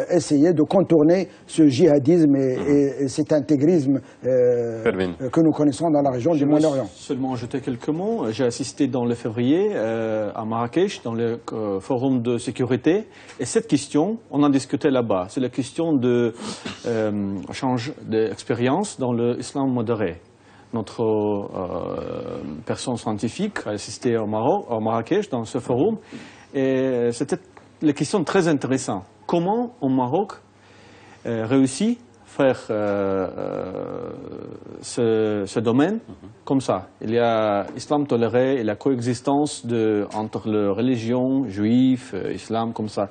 essayer de contourner ce djihadisme et cet intégrisme que nous connaissons dans la région du Moyen-Orient. Seulement ajouter quelques mots. J'ai assisté dans le février à Marrakech, dans le forum de sécurité, et cette question, on en discutait là-bas. C'est la question de change d'expérience dans l'islam modéré. Notre personne scientifique a assisté au Marrakech, dans ce forum, et c'était la question très intéressante. Comment, au Maroc, réussit à faire ce domaine comme ça? Il y a islam toléré et la coexistence entre les religions, juifs, islam, comme ça.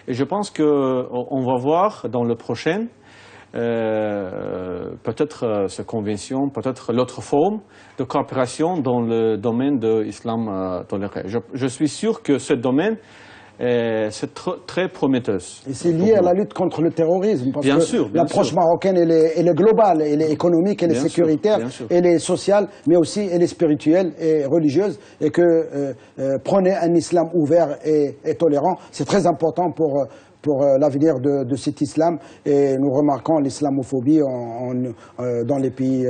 Et je pense qu'on va voir dans le prochain, peut-être cette convention, peut-être l'autre forme de coopération dans le domaine de l'islam toléré. Je suis sûr que ce domaine c'est très prometteuse. Et c'est lié à la lutte contre le terrorisme. Parce que l'approche marocaine, elle est globale, elle est économique, elle est sécuritaire, elle est sociale, mais aussi elle est spirituelle et religieuse. Et que prôner un islam ouvert et tolérant, c'est très important pour l'avenir de cet islam. Et nous remarquons l'islamophobie dans les pays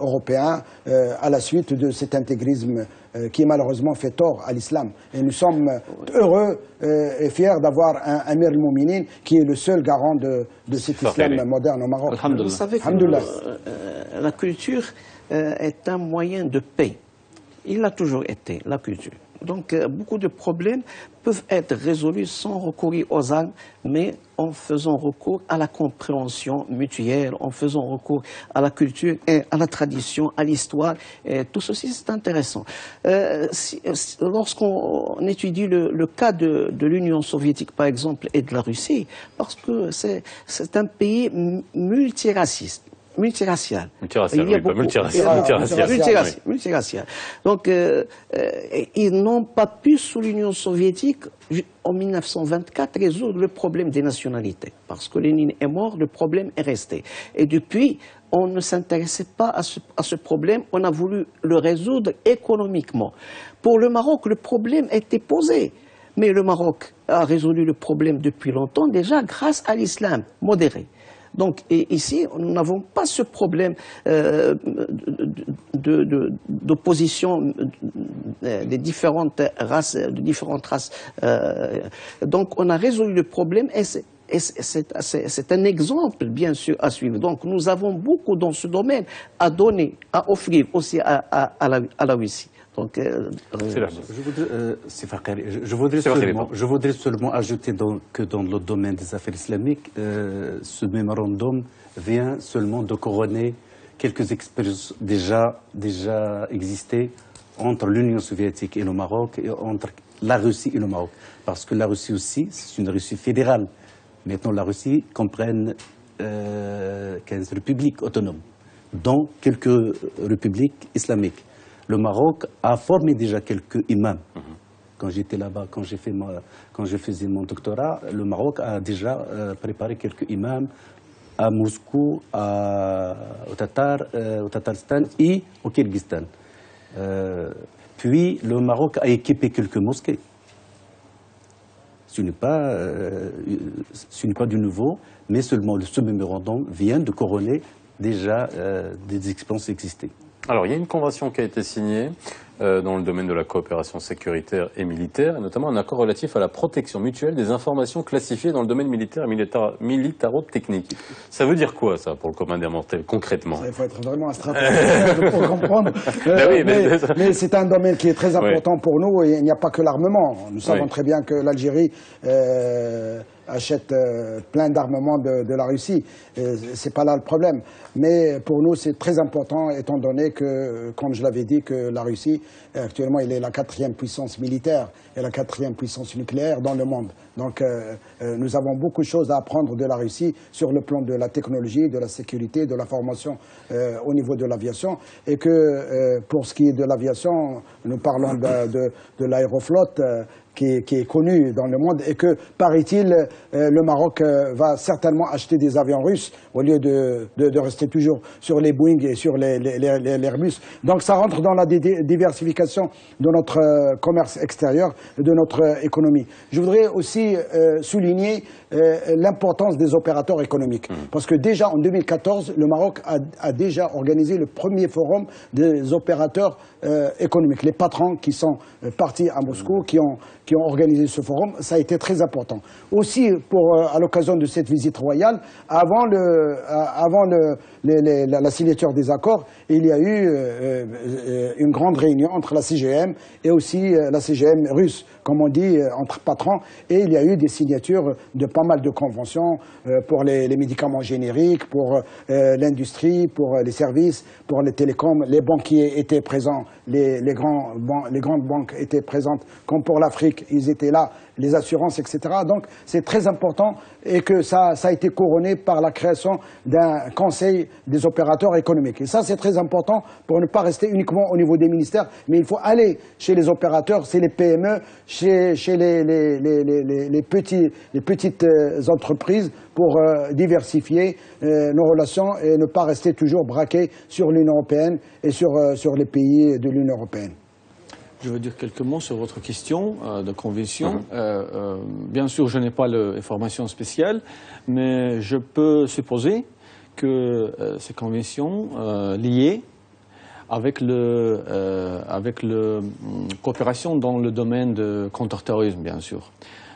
européens à la suite de cet intégrisme qui malheureusement fait tort à l'islam. Et nous sommes heureux et fiers d'avoir un Amir al-Mouminin qui est le seul garant de cet islam moderne au Maroc. Vous savez que la culture est un moyen de paix. Il l'a toujours été, la culture. Donc beaucoup de problèmes peuvent être résolus sans recourir aux armes, mais en faisant recours à la compréhension mutuelle, en faisant recours à la culture, et à la tradition, à l'histoire. Tout ceci, c'est intéressant. Lorsqu'on étudie le cas de l'Union soviétique, par exemple, et de la Russie, parce que c'est un pays multiracial. Multiracial. Donc, ils n'ont pas pu, sous l'Union soviétique, en 1924, résoudre le problème des nationalités. Parce que Lénine est mort, le problème est resté. Et depuis, on ne s'intéressait pas à ce problème, on a voulu le résoudre économiquement. Pour le Maroc, le problème était posé. Mais le Maroc a résolu le problème depuis longtemps, déjà grâce à l'islam modéré. Donc ici, nous n'avons pas ce problème d'opposition des différentes races. Donc on a résolu le problème et c'est un exemple, bien sûr, à suivre. Donc nous avons beaucoup dans ce domaine à donner, à offrir aussi à la Russie. Donc, je voudrais seulement ajouter que dans le domaine des affaires islamiques, ce mémorandum vient seulement de couronner quelques expériences déjà existées entre l'Union soviétique et le Maroc, et entre la Russie et le Maroc. Parce que la Russie aussi, c'est une Russie fédérale. Maintenant, la Russie comprenne 15 républiques autonomes, dont quelques républiques islamiques. Le Maroc a formé déjà quelques imams. Quand j'étais là-bas, quand je faisais mon doctorat, le Maroc a déjà préparé quelques imams à Moscou, au Tatarstan et au Kyrgyzstan. Puis le Maroc a équipé quelques mosquées. Ce n'est pas du nouveau, mais seulement ce mémorandum vient de couronner déjà des expériences existées. Alors, il y a une convention qui a été signée dans le domaine de la coopération sécuritaire et militaire, et notamment un accord relatif à la protection mutuelle des informations classifiées dans le domaine militaire et militaro-technique. Ça veut dire quoi, ça, pour le commun des mortels, concrètement? Il faut être vraiment un stratège pour comprendre. Mais c'est un domaine qui est très important pour nous, et il n'y a pas que l'armement. Nous savons très bien que l'Algérie achète plein d'armements de la Russie. C'est pas là le problème. Mais pour nous, c'est très important, étant donné que, comme je l'avais dit, que la Russie, actuellement, elle est la 4e puissance militaire et la 4e puissance nucléaire dans le monde. Donc, nous avons beaucoup de choses à apprendre de la Russie sur le plan de la technologie, de la sécurité, de la formation au niveau de l'aviation. Et que, pour ce qui est de l'aviation, nous parlons de l'aéroflotte, qui est connu dans le monde, et que, paraît-il, le Maroc va certainement acheter des avions russes au lieu de rester toujours sur les Boeing et sur les Airbus. Donc ça rentre dans la diversification de notre commerce extérieur et de notre économie. Je voudrais aussi souligner l'importance des opérateurs économiques. Parce que déjà en 2014, le Maroc a déjà organisé le premier forum des opérateurs économiques. Les patrons qui sont partis à Moscou, qui ont organisé ce forum, ça a été très important. Aussi, à l'occasion de cette visite royale, avant la signature des accords, il y a eu une grande réunion entre la CGM et aussi la CGM russe, comme on dit, entre patrons, et il y a eu des signatures de pas mal de conventions pour les médicaments génériques, pour l'industrie, pour les services, pour les télécoms. Les banquiers étaient présents, les grandes banques étaient présentes, comme pour l'Afrique, ils étaient là, les assurances, etc. Donc c'est très important, et que ça a été couronné par la création d'un conseil des opérateurs économiques. Et ça, c'est très important pour ne pas rester uniquement au niveau des ministères, mais il faut aller chez les opérateurs, c'est les PME, chez les petites entreprises, pour diversifier nos relations et ne pas rester toujours braqués sur l'Union européenne et sur les pays de l'Union européenne. Je veux dire quelques mots sur votre question de convention. Bien sûr, je n'ai pas l'information spéciale, mais je peux supposer que ces conventions liées avec la coopération dans le domaine de contre-terrorisme, bien sûr.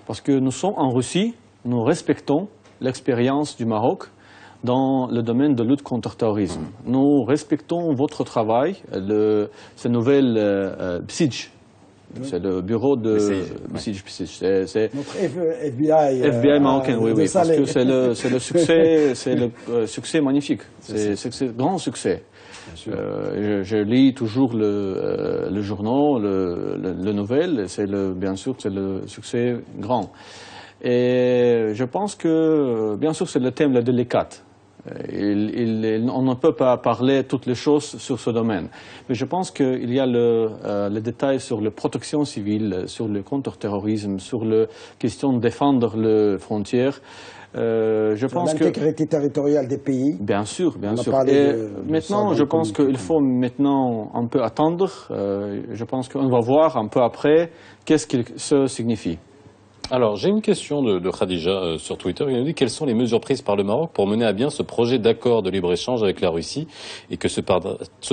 Parce que nous sommes en Russie, nous respectons l'expérience du Maroc dans le domaine de lutte contre le terrorisme. Nous respectons votre travail, ces nouvelles BSIJ. C'est le bureau de BSIJ. C'est notre FBI marocain, oui, parce que c'est le succès, c'est le succès magnifique. C'est un grand succès. Je lis toujours le journal, le nouvelle, bien sûr, c'est le succès grand. Et je pense que, bien sûr, c'est le thème délicat. On ne peut pas parler toutes les choses sur ce domaine. Mais je pense qu'il y a le détail sur la protection civile, sur le contre-terrorisme, sur la question de défendre les frontières. Je pense que l'intégrité territoriale des pays. Bien sûr, bien sûr. Et maintenant, je pense qu'il faut maintenant un peu attendre. Je pense qu'on va voir un peu après qu'est-ce que ça signifie. Alors, j'ai une question de Khadija sur Twitter. Il nous dit quelles sont les mesures prises par le Maroc pour mener à bien ce projet d'accord de libre-échange avec la Russie et que ce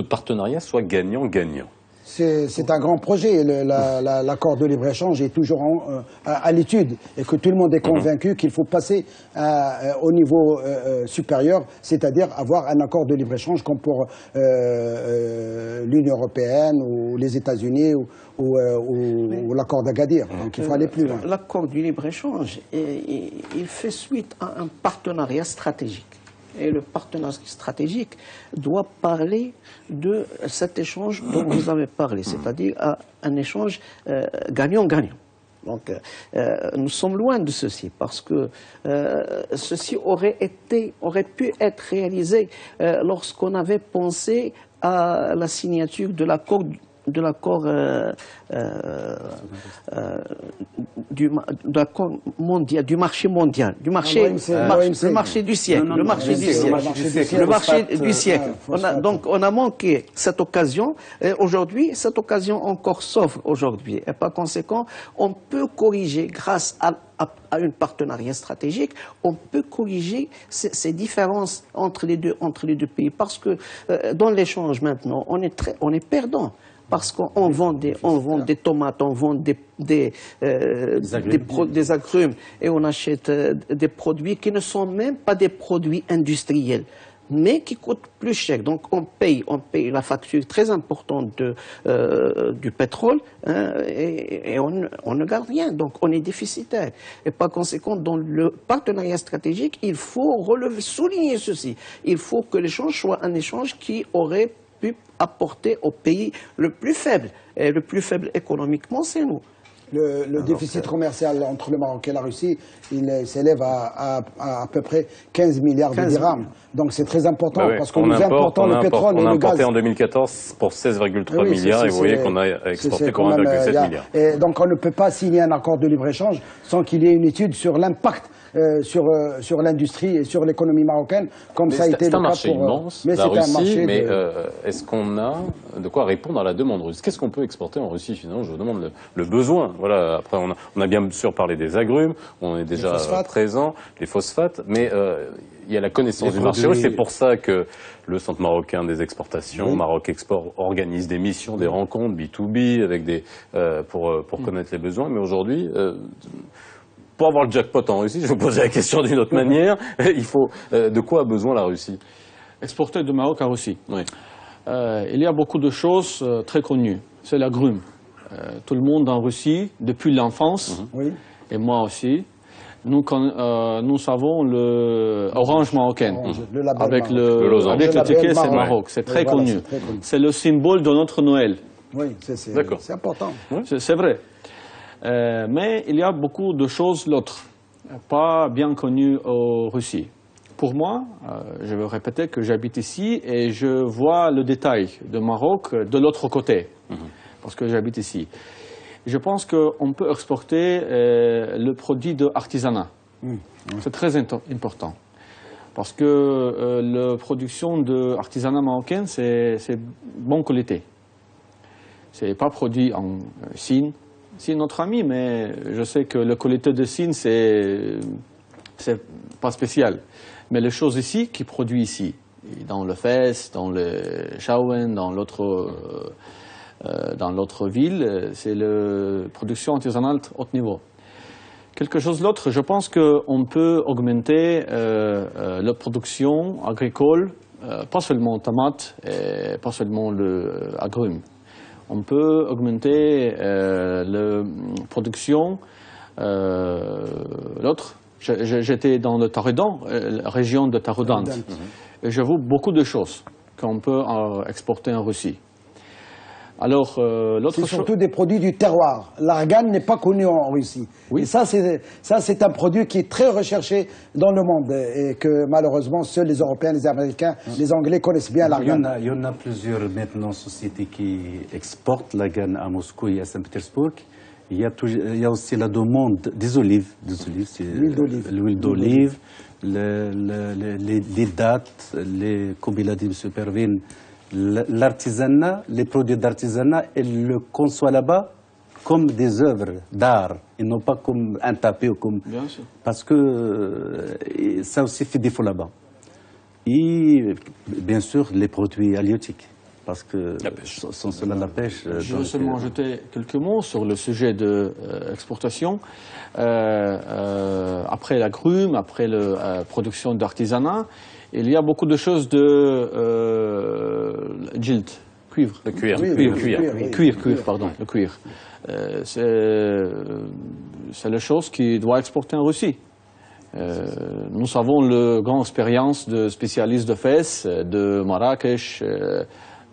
partenariat soit gagnant-gagnant. C'est un grand projet. L'accord de libre-échange est toujours à l'étude, et que tout le monde est convaincu qu'il faut passer au niveau supérieur, c'est-à-dire avoir un accord de libre-échange comme pour l'Union européenne ou les États-Unis ou l'accord d'Agadir. Donc il faut aller plus loin. L'accord du libre-échange, il fait suite à un partenariat stratégique. Et le partenariat stratégique doit parler de cet échange dont vous avez parlé, c'est-à-dire un échange gagnant-gagnant. Donc nous sommes loin de ceci, parce que ceci aurait pu être réalisé lorsqu'on avait pensé à la signature de l'accord mondial, du marché mondial, le marché du siècle, le marché du siècle. Donc on a manqué cette occasion. Aujourd'hui, cette occasion encore s'offre aujourd'hui. Et par conséquent, on peut corriger grâce à un partenariat stratégique, on peut corriger ces différences entre les deux pays. Parce que dans l'échange maintenant, on est perdant. Parce qu'on vend des tomates, on vend des agrumes et on achète des produits qui ne sont même pas des produits industriels, mais qui coûtent plus cher. Donc on paye la facture très importante du pétrole, hein, et on ne garde rien. Donc on est déficitaire. Et par conséquent, dans le partenariat stratégique, il faut souligner ceci. Il faut que l'échange soit un échange qui aurait pu apporter au pays le plus faible. Et le plus faible économiquement, c'est nous. Le déficit commercial entre le Maroc et la Russie, il s'élève à peu près 15 milliards de dirhams. Donc c'est très important parce que nous importons le pétrole et le gaz. On a importé en 2014 pour 16,3 milliards et vous voyez qu'on a exporté pour 1,7 milliard. Et donc on ne peut pas signer un accord de libre-échange sans qu'il y ait une étude sur l'impact sur l'industrie et sur l'économie marocaine, comme ça a été le cas pour... C'est un marché immense, la Russie, mais est-ce qu'on a de quoi répondre à la demande russe? Qu'est-ce qu'on peut exporter en Russie finalement? Je vous demande le besoin. Voilà. Après, on a bien sûr parlé des agrumes, on est déjà présent, les phosphates, mais il y a la connaissance du marché russe. C'est pour ça que le Centre marocain des exportations, Maroc Export, organise des missions, des rencontres B2B avec pour connaître les besoins. Mais aujourd'hui... pour avoir le jackpot en Russie, je vais vous poser la question d'une autre manière, il faut de quoi a besoin la Russie? Exporter du Maroc à Russie. Oui. Il y a beaucoup de choses très connues. C'est l'agrume. Tout le monde en Russie, depuis l'enfance, et moi aussi, nous savons le orange marocain. Avec l'étiquette, c'est Maroc. C'est très connu. C'est le symbole de notre Noël. Oui, c'est important. C'est vrai. Mais il y a beaucoup de choses l'autre, pas bien connues en Russie. Pour moi, je vais répéter que j'habite ici et je vois le détail de Maroc de l'autre côté, parce que j'habite ici. Je pense qu'on peut exporter le produit de artisanat. C'est très important, parce que la production d'artisanat marocain, c'est bonne qualité. Ce n'est pas produit en Chine. C'est notre ami, mais je sais que la qualité de Chine, c'est pas spécial. Mais les choses ici, qui produisent ici, dans le Fès, dans le Shawen, dans l'autre ville, c'est la production artisanale haut niveau. Quelque chose d'autre, je pense qu'on peut augmenter la production agricole, pas seulement tomates, et pas seulement l'agrumes. On peut augmenter la production. L'autre, j'étais dans le Taroudan, la région de Taroudant, et je vois beaucoup de choses qu'on peut exporter en Russie. Alors, c'est surtout des produits du terroir. L'argan n'est pas connu en Russie. Oui. Et ça, c'est un produit qui est très recherché dans le monde et que malheureusement, seuls les Européens, les Américains, les Anglais connaissent bien l'argan. Il y en a plusieurs maintenant sociétés qui exportent l'argan à Moscou et à Saint-Pétersbourg. Il y a aussi la demande des olives. L'huile d'olive, les dattes, comme il a dit M. Pervin, l'artisanat, les produits d'artisanat, ils le conçoivent là-bas comme des œuvres d'art et non pas comme un tapis ou comme... Bien sûr. Parce que ça aussi fait défaut là-bas. Et bien sûr, les produits halieutiques. Parce que sans cela, la pêche... Je veux seulement ajouter quelques mots sur le sujet de l'exportation. Après l'agrume, après la production d'artisanat, il y a beaucoup de choses de cuivre. Le cuir. Le cuir. C'est la chose qui doit exporter en Russie. Nous avons la grande expérience de spécialistes de Fès, de Marrakech,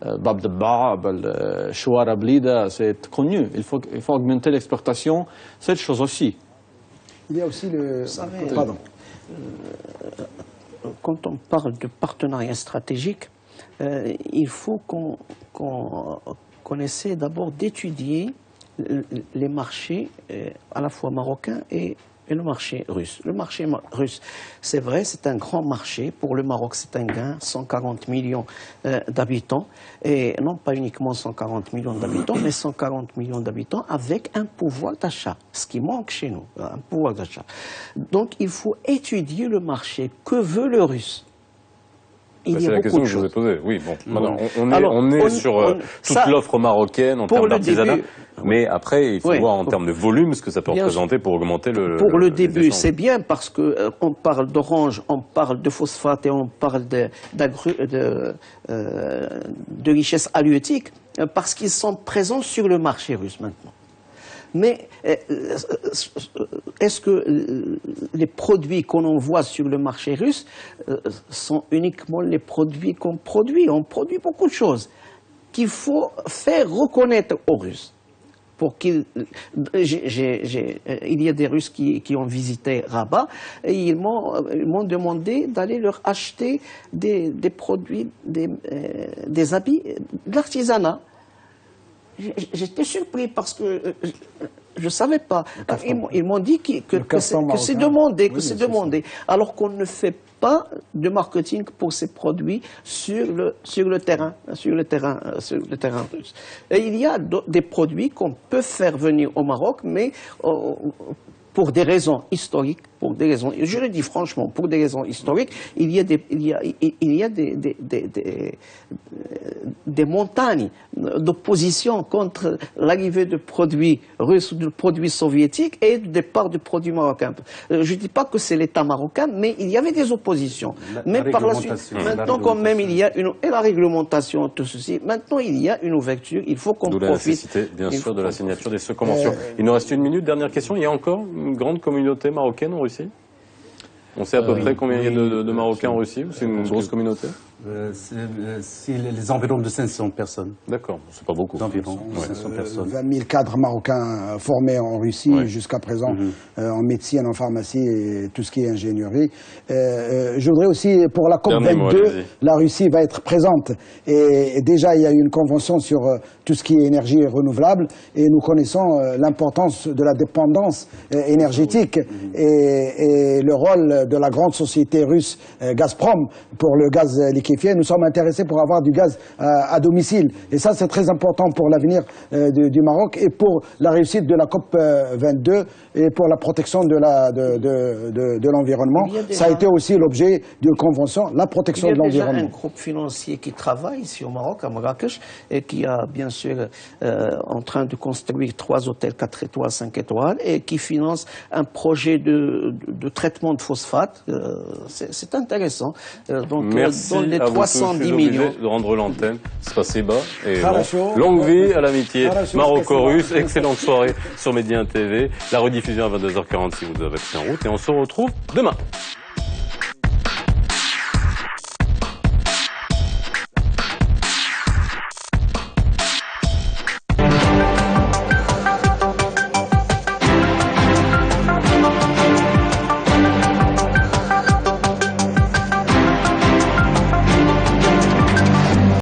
Bab de Bab, Chouara Blida, c'est connu. Il faut augmenter l'exportation, cette chose aussi. Il y a aussi le... Pardon. Quand on parle de partenariat stratégique, il faut qu'on essaie d'abord d'étudier les marchés à la fois marocains et et le marché russe. Le marché russe, c'est vrai, c'est un grand marché. Pour le Maroc, c'est un gain, 140 millions d'habitants. Et non pas uniquement 140 millions d'habitants, mais 140 millions d'habitants avec un pouvoir d'achat. Ce qui manque chez nous, un pouvoir d'achat. Donc il faut étudier le marché. Que veut le Russe? C'est la question que je vous ai posée. Oui, bon, maintenant, on est sur toute l'offre marocaine en termes d'artisanat. Mais après, il faut voir en termes de volume ce que ça peut représenter pour augmenter le... Pour le début, c'est bien parce qu'on parle d'orange, on parle de phosphate et on parle de richesse halieutique parce qu'ils sont présents sur le marché russe maintenant. Mais est-ce que les produits qu'on envoie sur le marché russe sont uniquement les produits qu'on produit? On produit beaucoup de choses qu'il faut faire reconnaître aux Russes. Il y a des Russes qui ont visité Rabat et ils m'ont demandé d'aller leur acheter des produits, des habits, de l'artisanat. J'étais surpris parce que je ne savais pas. Ils m'ont dit que c'est demandé, alors qu'on ne fait pas de marketing pour ces produits sur le terrain russe. Et il y a des produits qu'on peut faire venir au Maroc, mais pour des raisons historiques, je le dis franchement, pour des raisons historiques, il y a des montagnes d'opposition contre l'arrivée de produits russes ou de produits soviétiques et le départ de produits marocains. Je ne dis pas que c'est l'État marocain, mais il y avait des oppositions. Mais par la suite, maintenant quand même il y a et la réglementation, tout ceci, maintenant il y a une ouverture, il faut qu'on profite. D'où la nécessité, bien sûr, de la signature des conventions. Il nous reste une minute, dernière question. Il y a encore une grande communauté marocaine en Russie? On sait à peu près combien il y a de Marocains en Russie? C'est une grosse communauté? C'est les environs de 500 personnes. D'accord, c'est pas beaucoup. Environ 500 personnes. 20 000 cadres marocains formés en Russie jusqu'à présent, en médecine, en pharmacie et tout ce qui est ingénierie. Je voudrais aussi, pour la COP22, la Russie va être présente. Et déjà, il y a eu une convention sur tout ce qui est énergie renouvelable. Et nous connaissons l'importance de la dépendance énergétique et le rôle de la grande société russe Gazprom pour le gaz liquéfié. Nous sommes intéressés pour avoir du gaz à domicile. Et ça, c'est très important pour l'avenir du Maroc et pour la réussite de la COP22 et pour la protection de l'environnement. Ça a été aussi l'objet d'une convention, la protection de l'environnement. Il y a déjà un groupe financier qui travaille ici au Maroc, à Marrakech, et qui a bien sûr en train de construire 3 hôtels 4 étoiles, 5 étoiles, et qui finance un projet de traitement de phosphate. C'est intéressant. Donc, merci dans les 310 millions. De rendre l'antenne. Spasiba et longue vie à l'amitié maroco-russe. Excellente soirée sur Média TV. La rediffusion à 22h40 si vous avez pris en route. Et on se retrouve demain.